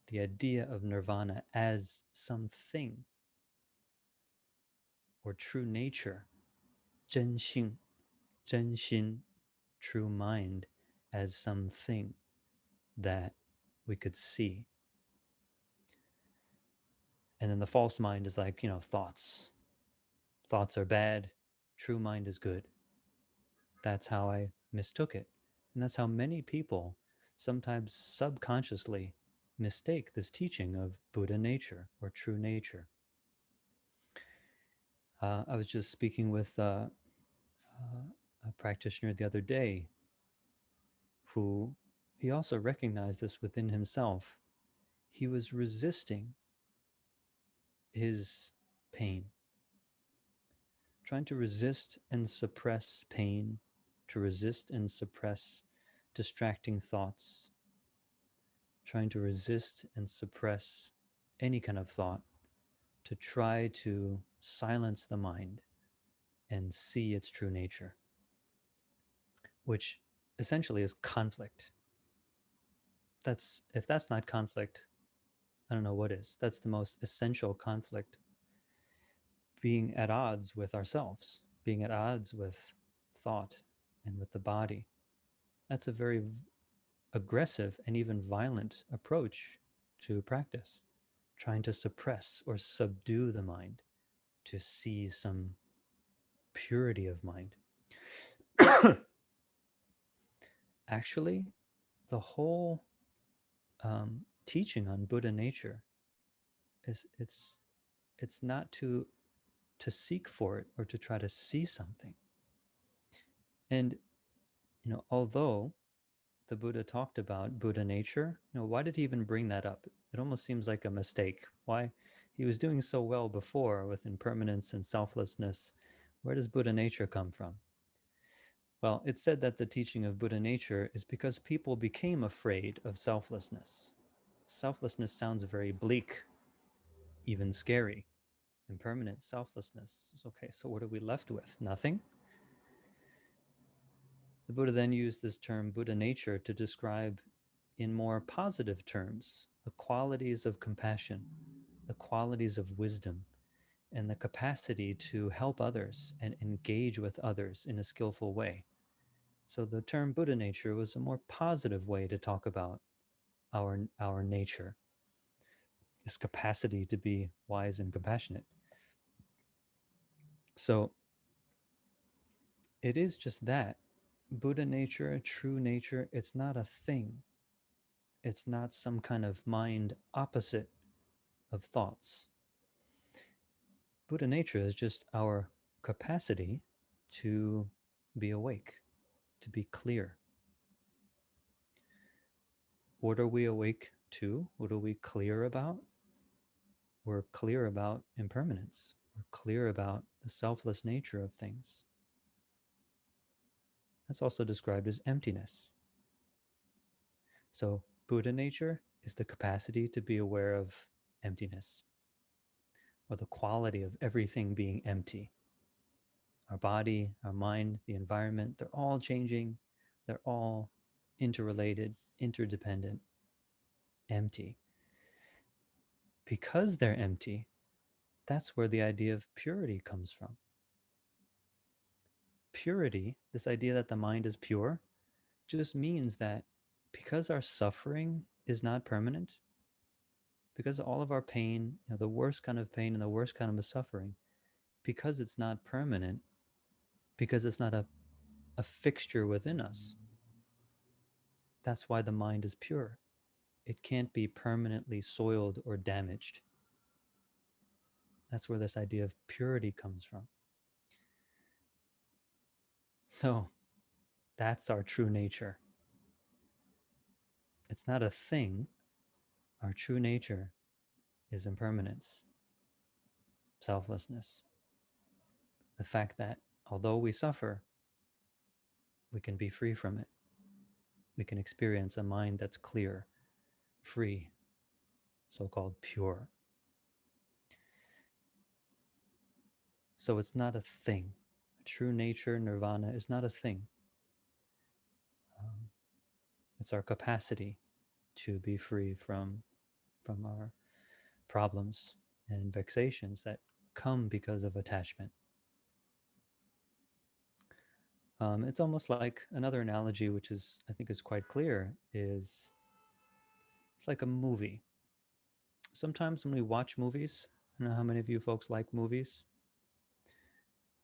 the idea of nirvana as something or true nature, 真性, 真心, true mind, as something that we could see. And then the false mind is like, thoughts. Thoughts are bad, true mind is good. That's how I mistook it. And that's how many people, sometimes subconsciously, mistake this teaching of Buddha nature or true nature. I was just speaking with a practitioner the other day who he also recognized this within himself. He was resisting his pain, trying to resist and suppress pain, to resist and suppress distracting thoughts, trying to resist and suppress any kind of thought, to try to silence the mind and see its true nature, which essentially is conflict. If that's not conflict, I don't know what is. That's the most essential conflict. Being at odds with ourselves, being at odds with thought and with the body. That's a very aggressive and even violent approach to practice, trying to suppress or subdue the mind, to see some purity of mind. Actually, the whole teaching on Buddha nature is it's not to seek for it or to try to see something. And although the Buddha talked about Buddha nature, why did he even bring that up? It almost seems like a mistake. Why? He was doing so well before with impermanence and selflessness. Where does Buddha nature come from? Well, it's said that the teaching of Buddha nature is because people became afraid of selflessness. Selflessness sounds very bleak, even scary. Impermanent selflessness. Okay, so what are we left with? Nothing? The Buddha then used this term Buddha nature to describe in more positive terms the qualities of compassion, the qualities of wisdom, and the capacity to help others and engage with others in a skillful way. So the term Buddha nature was a more positive way to talk about our nature, this capacity to be wise and compassionate. So it is just that Buddha nature, true nature, it's not a thing. It's not some kind of mind opposite of thoughts. Buddha nature is just our capacity to be awake, to be clear. What are we awake to? What are we clear about? We're clear about impermanence. We're clear about the selfless nature of things. That's also described as emptiness. So, Buddha nature is the capacity to be aware of emptiness, or the quality of everything being empty. Our body, our mind, the environment, they're all changing. They're all interrelated, interdependent, empty. Because they're empty, that's where the idea of purity comes from. Purity, this idea that the mind is pure, just means that because our suffering is not permanent, because all of our pain, the worst kind of pain and the worst kind of suffering, because it's not permanent, because it's not a fixture within us, that's why the mind is pure. It can't be permanently soiled or damaged. That's where this idea of purity comes from. So that's our true nature. It's not a thing. Our true nature is impermanence, selflessness. The fact that although we suffer, we can be free from it. We can experience a mind that's clear, free, so-called pure. So it's not a thing. True nature, nirvana, is not a thing. It's our capacity to be free from our problems and vexations that come because of attachment. It's almost like another analogy, which is I think is quite clear, is it's like a movie. Sometimes when we watch movies, I don't know how many of you folks like movies.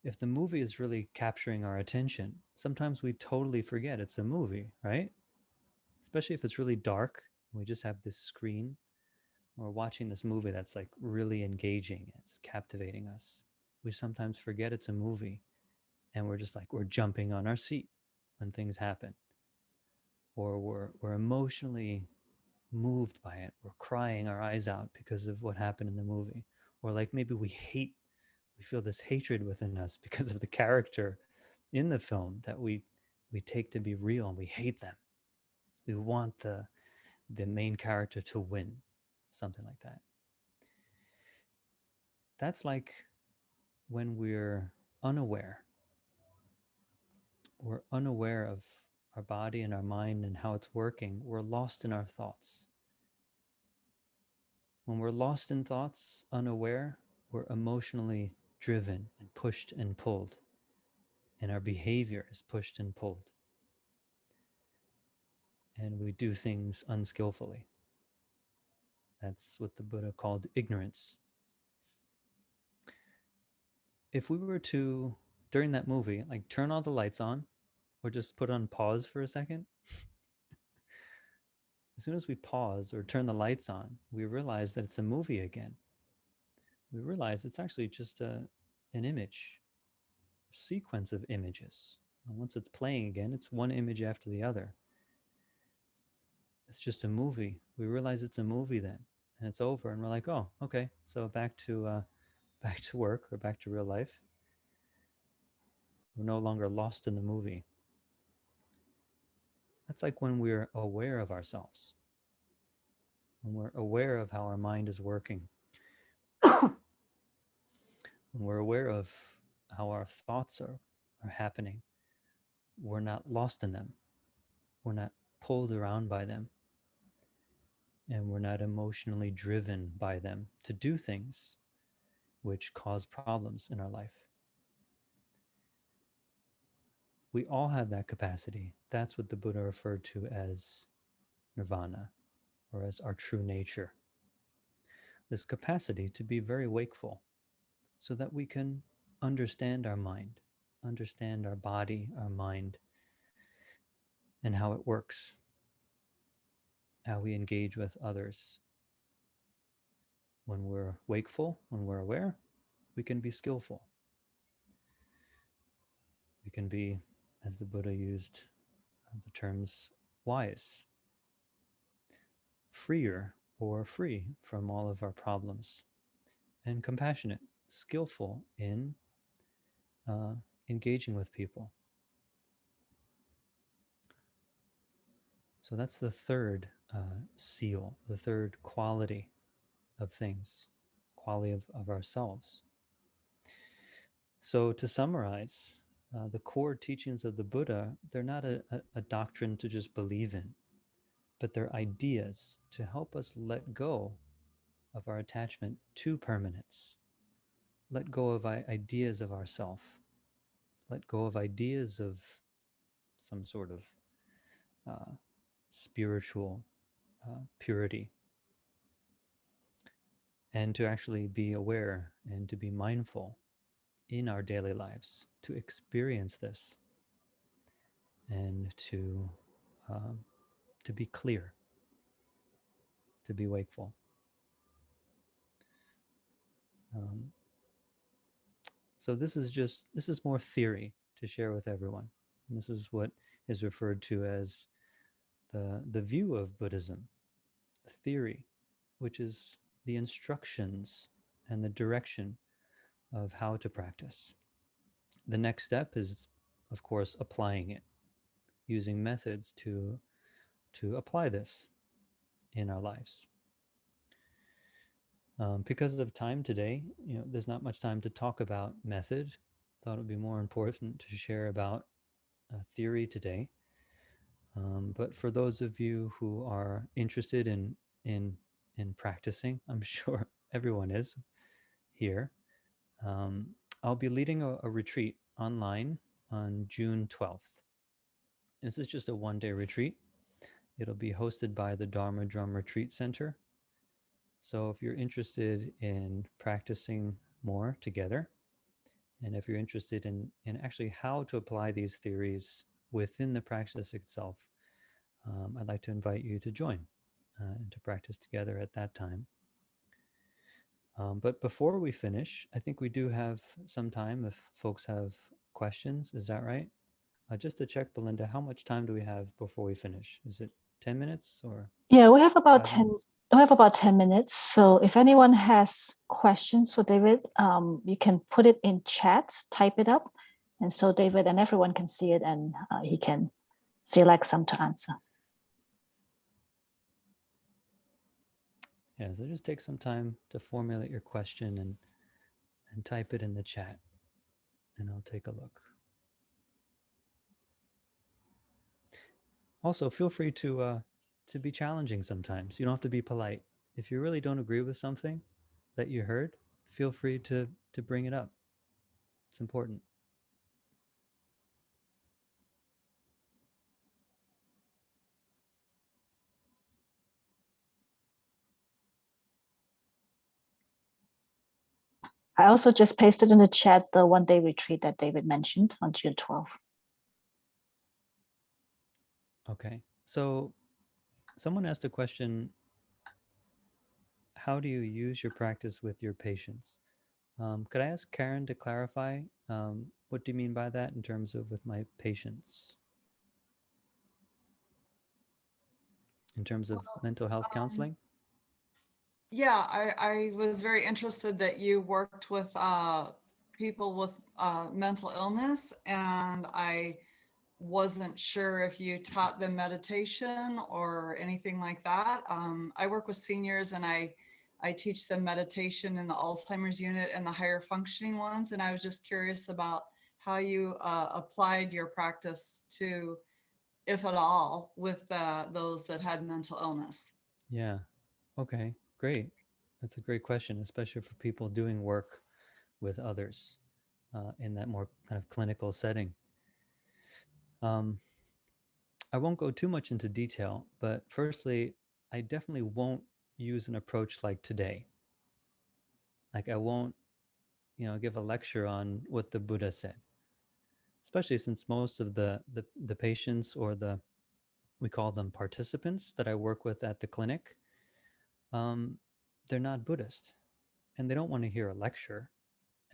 If the movie is really capturing our attention, sometimes we totally forget it's a movie, right? Especially if it's really dark, we just have this screen. We're watching this movie that's like really engaging, it's captivating us. We sometimes forget it's a movie and we're just like, we're jumping on our seat when things happen. Or we're emotionally moved by it. We're crying our eyes out because of what happened in the movie. Or like maybe we feel this hatred within us because of the character in the film that we take to be real, and we hate them. We want the main character to win, something like that. That's like when we're unaware of our body and our mind and how it's working. We're lost in our thoughts. When we're lost in thoughts, unaware, we're emotionally driven and pushed and pulled, and our behavior is pushed and pulled, and we do things unskillfully. That's what the Buddha called ignorance. if we were to, during that movie, like turn all the lights on or just put on pause for a second, as soon as we pause or turn the lights on, we realize that it's a movie again. We realize it's actually just an image, a sequence of images. And once it's playing again, it's one image after the other. It's just a movie. We realize it's a movie then, and it's over, and we're like, oh, okay, so back to work or back to real life. We're no longer lost in the movie. That's like when we're aware of ourselves, when we're aware of how our mind is working, when we're aware of how our thoughts are happening. We're not lost in them. We're not pulled around by them. And we're not emotionally driven by them to do things which cause problems in our life. We all have that capacity. That's what the Buddha referred to as nirvana, or as our true nature. This capacity to be very wakeful so that we can understand our mind, understand our body, our mind, and how it works, how we engage with others. When we're wakeful, when we're aware, we can be skillful. We can be, as the Buddha used the terms, wise, freer or free from all of our problems, and compassionate, skillful in engaging with people. So that's the third seal, the third quality of things, quality of ourselves. So to summarize, the core teachings of the Buddha, they're not a doctrine to just believe in, but they're ideas to help us let go of our attachment to permanence, let go of ideas of ourself, let go of ideas of some sort of spiritual purity, and to actually be aware and to be mindful in our daily lives, to experience this and to be clear, to be wakeful. So this is more theory to share with everyone. And this is what is referred to as the view of Buddhism, the theory, which is the instructions and the direction of how to practice. The next step is, of course, applying it, using methods to apply this in our lives. Because of time today, there's not much time to talk about method. Thought it would be more important to share about theory today. But for those of you who are interested in practicing, I'm sure everyone is here. I'll be leading a retreat online on June 12th. This is just a one-day retreat. It'll be hosted by the Dharma Drum Retreat Center. So if you're interested in practicing more together, and if you're interested in actually how to apply these theories within the practice itself, I'd like to invite you to join and to practice together at that time. But before we finish, I think we do have some time if folks have questions. Is that right? Just to check, Belinda, how much time do we have before we finish? Is it 10 minutes or? Yeah, we have about 5 10. minutes? We have about 10 minutes. So if anyone has questions for David, you can put it in chat, type it up. And so David and everyone can see it, and he can select some to answer. Yeah, so just take some time to formulate your question and type it in the chat, and I'll take a look. Also, feel free to be challenging sometimes. You don't have to be polite. If you really don't agree with something that you heard, feel free to bring it up. It's important. I also just pasted in the chat the one-day retreat that David mentioned on June 12th. Okay. So someone asked a question, how do you use your practice with your patients? Could I ask Karen to clarify? What do you mean by that in terms of with my patients? In terms of mental health counseling? Yeah, I was very interested that you worked with people with mental illness, and I wasn't sure if you taught them meditation or anything like that. I work with seniors, and I teach them meditation in the Alzheimer's unit and the higher functioning ones. And I was just curious about how you applied your practice to, if at all, with those that had mental illness. Yeah. Okay, great. That's a great question, especially for people doing work with others in that more kind of clinical setting. I won't go too much into detail, but firstly, I definitely won't use an approach like today. Like I won't, give a lecture on what the Buddha said, especially since most of the patients or we call them participants that I work with at the clinic, they're not Buddhist and they don't want to hear a lecture.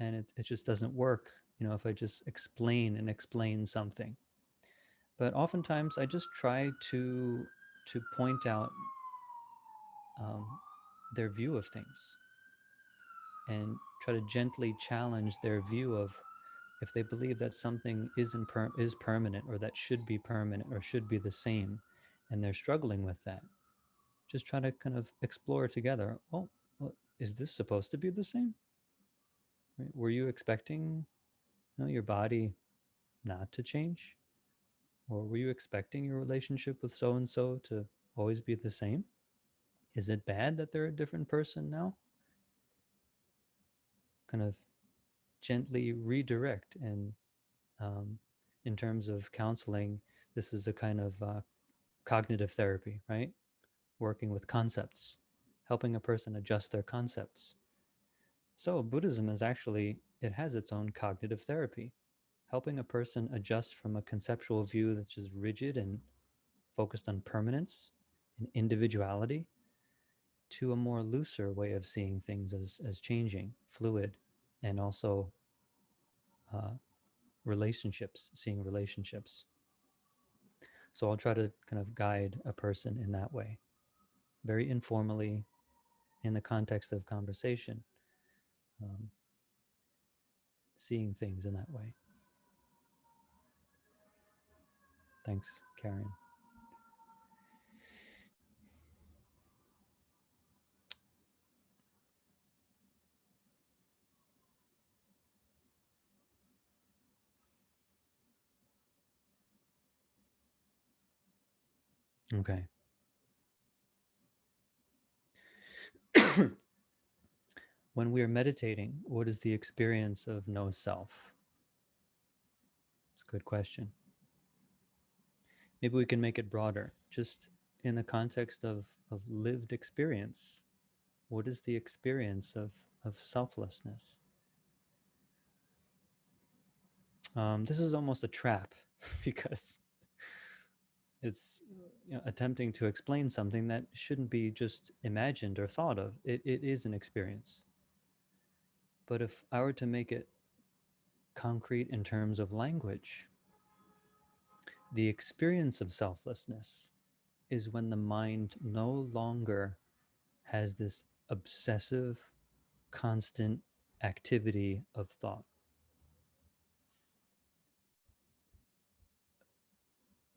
And it just doesn't work, if I just explain something. But oftentimes I just try to point out um, their view of things and try to gently challenge their view of if they believe that something is permanent or that should be permanent or should be the same and they're struggling with that, just try to kind of explore together. Oh, well, is this supposed to be the same? Right? Were you expecting your body not to change? Or were you expecting your relationship with so and so to always be the same? Is it bad that they're a different person now? Kind of gently redirect. And in terms of counseling, this is a kind of cognitive therapy, right? Working with concepts, helping a person adjust their concepts. So Buddhism is actually, it has its own cognitive therapy, helping a person adjust from a conceptual view that's just rigid and focused on permanence and individuality to a more looser way of seeing things as changing, fluid, and also uh, relationships, seeing relationships. So I'll try to kind of guide a person in that way, very informally, in the context of conversation, um, seeing things in that way. Thanks, Karen. Okay. When we are meditating, what is the experience of no self? It's a good question. Maybe we can make it broader, just in the context of lived experience. What is the experience of selflessness? This is almost a trap because it's attempting to explain something that shouldn't be just imagined or thought of. It is an experience. But if I were to make it concrete in terms of language, the experience of selflessness is when the mind no longer has this obsessive, constant activity of thought.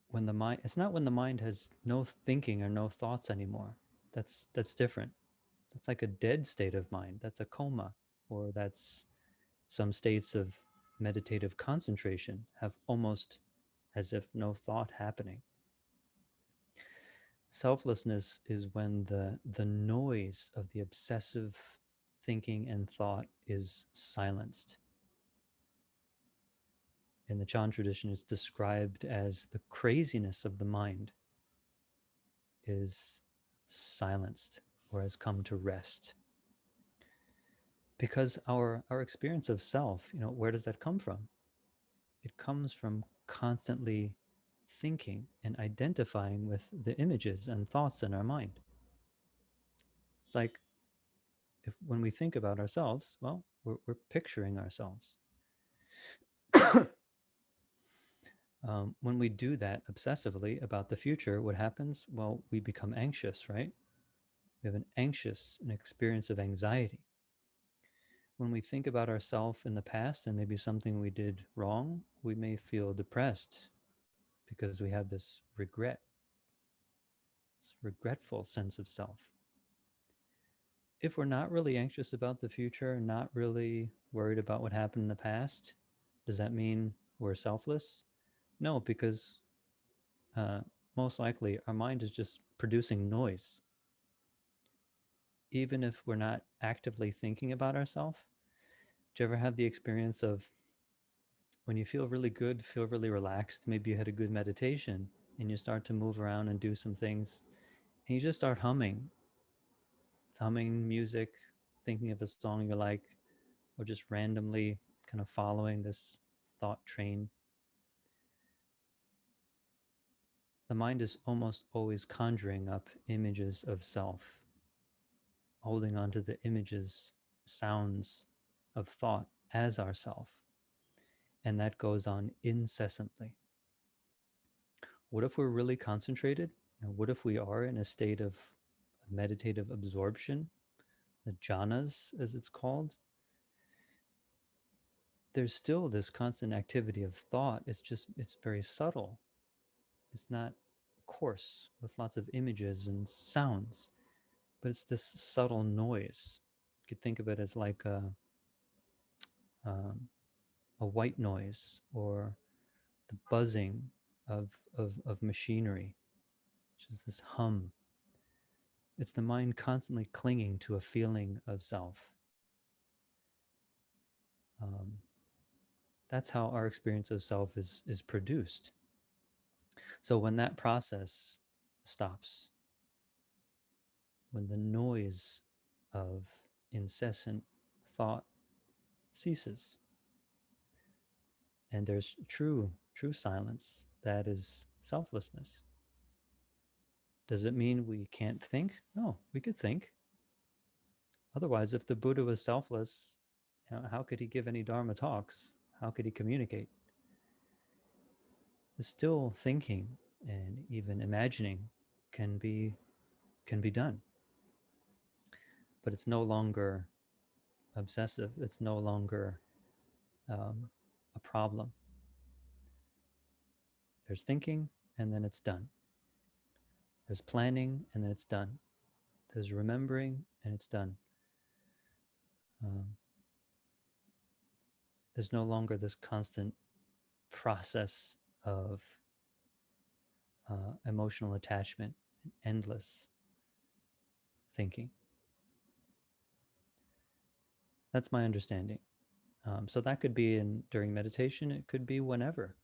When the mind, it's not when the mind has no thinking or no thoughts anymore. That's different. That's like a dead state of mind. That's a coma, or that's some states of meditative concentration have almost as if no thought happening. Selflessness is when the noise of the obsessive thinking and thought is silenced. In the Chan tradition, it's described as the craziness of the mind is silenced or has come to rest. Because our experience of self, where does that come from? It comes from constantly thinking and identifying with the images and thoughts in our mind. It's like when we think about ourselves, well, we're picturing ourselves. When we do that obsessively about the future, what happens? Well, we become anxious, right? We have an experience of anxiety. When we think about ourselves in the past and maybe something we did wrong, we may feel depressed because we have this regretful sense of self. If we're not really anxious about the future, not really worried about what happened in the past, does that mean we're selfless? No, because most likely our mind is just producing noise. Even if we're not actively thinking about ourselves, do you ever have the experience of when you feel really good, feel really relaxed, maybe you had a good meditation and you start to move around and do some things and you just start humming music, thinking of a song you like, or just randomly kind of following this thought train. The mind is almost always conjuring up images of self, holding on to the images, sounds of thought as ourself. And that goes on incessantly. What if we're really concentrated? What if we are in a state of meditative absorption, the jhanas, as it's called? There's still this constant activity of thought. It's very subtle. It's not coarse with lots of images and sounds, but it's this subtle noise. You could think of it as like a white noise or the buzzing of machinery, which is this hum. It's the mind constantly clinging to a feeling of self. That's how our experience of self is produced. So when that process stops, when the noise of incessant thought ceases, and there's true silence, that is selflessness. Does it mean we can't think? No, we could think. Otherwise, if the Buddha was selfless, how could he give any Dharma talks? How could he communicate? The still thinking and even imagining can be done, but it's no longer obsessive. It's no longer a problem. There's thinking, and then it's done. There's planning, and then it's done. There's remembering, and it's done. There's no longer this constant process of emotional attachment and endless thinking. That's my understanding. So that could be during meditation. It could be whenever.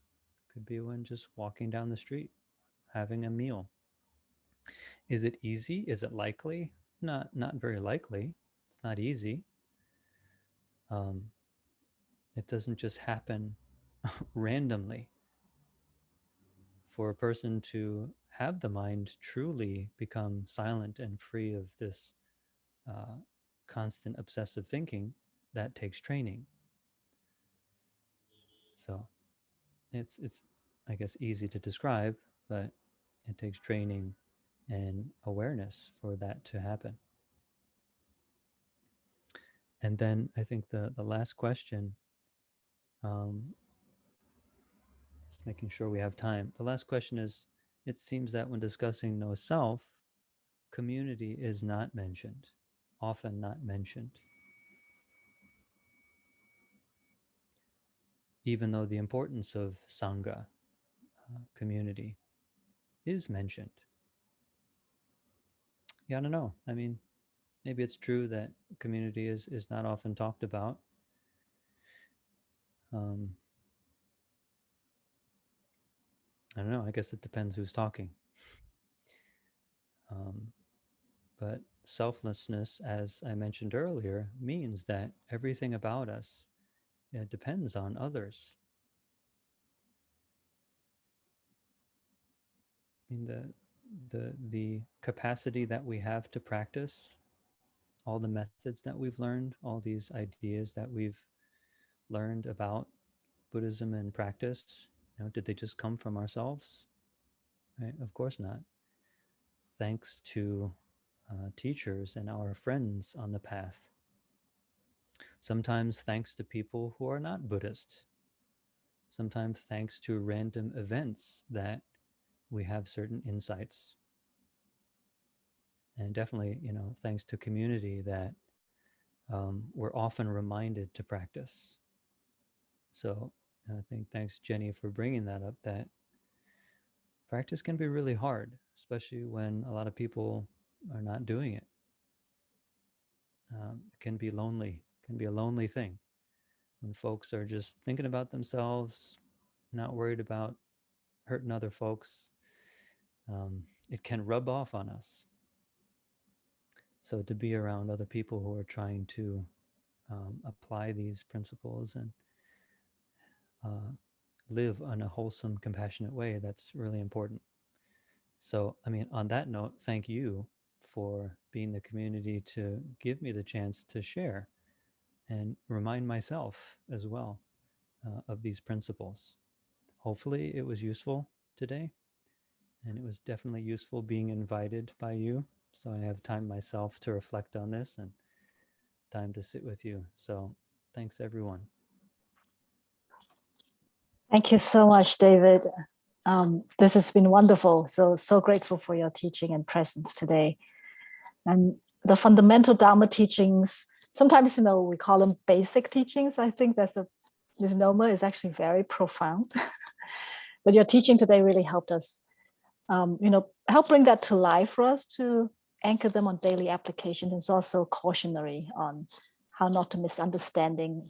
It could be when just walking down the street, having a meal. Is it easy? Is it likely? Not very likely. It's not easy. It doesn't just happen randomly. For a person to have the mind truly become silent and free of this constant obsessive thinking, that takes training. So it's I guess easy to describe, but it takes training and awareness for that to happen. And then I think the last question, just making sure we have time. The last question is, it seems that when discussing no self, community is not mentioned, often not mentioned, even though the importance of Sangha, community, is mentioned. Yeah, I don't know. I mean, maybe it's true that community is not often talked about. I don't know. I guess it depends who's talking. But selflessness, as I mentioned earlier, means that everything about us depends on others. I mean, the capacity that we have to practice, all the methods that we've learned, all these ideas that we've learned about Buddhism and practice, did they just come from ourselves? Right? Of course not. Thanks to teachers and our friends on the path. Sometimes thanks to people who are not Buddhist. Sometimes thanks to random events that we have certain insights. And definitely, thanks to community that we're often reminded to practice. So I think thanks, Jenny, for bringing that up, that practice can be really hard, especially when a lot of people are not doing it. It can be lonely, can be a lonely thing when folks are just thinking about themselves, not worried about hurting other folks. It can rub off on us. So to be around other people who are trying to apply these principles and live in a wholesome, compassionate way, that's really important. So, I mean, on that note, thank you for being the community to give me the chance to share and remind myself as well of these principles. Hopefully it was useful today, and it was definitely useful being invited by you. So I have time myself to reflect on this and time to sit with you. So thanks, everyone. Thank you so much, David. This has been wonderful. So grateful for your teaching and presence today. And the fundamental Dharma teachings, sometimes, we call them basic teachings. I think that's a misnomer, is actually very profound. But your teaching today really helped us, help bring that to life for us, to anchor them on daily application. It's also cautionary on how not to misunderstanding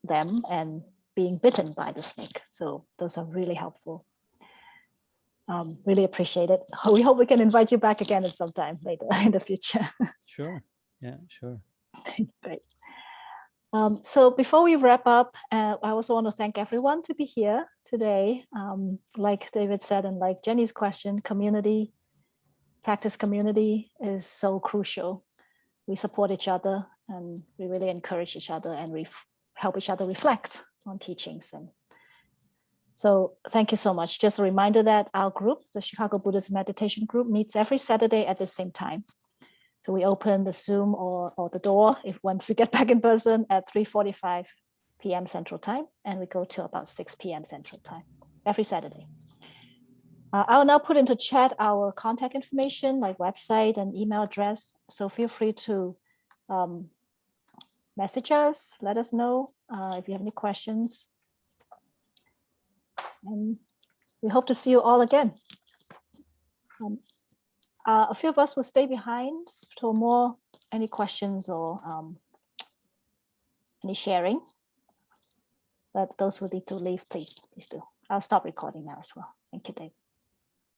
them and being bitten by the snake. So those are really helpful. Really appreciate it. We hope we can invite you back again at some time later in the future. Sure. Yeah, sure. Great. So before we wrap up, I also want to thank everyone to be here today. Like David said, and like Jenny's question, practice community is so crucial. We support each other and we really encourage each other, and we help each other reflect on teachings. And so thank you so much. Just a reminder that our group, the Chicago Buddhist Meditation Group, meets every Saturday at the same time. So we open the Zoom or the door once we get back in person at 3:45 p.m. Central Time, and we go till about 6 p.m. Central Time every Saturday. I'll now put into chat our contact information, like website and email address. So feel free to message us, let us know if you have any questions. And we hope to see you all again. A few of us will stay behind for any questions or any sharing. But those who need to leave, please do. I'll stop recording now as well. Thank you, Dave.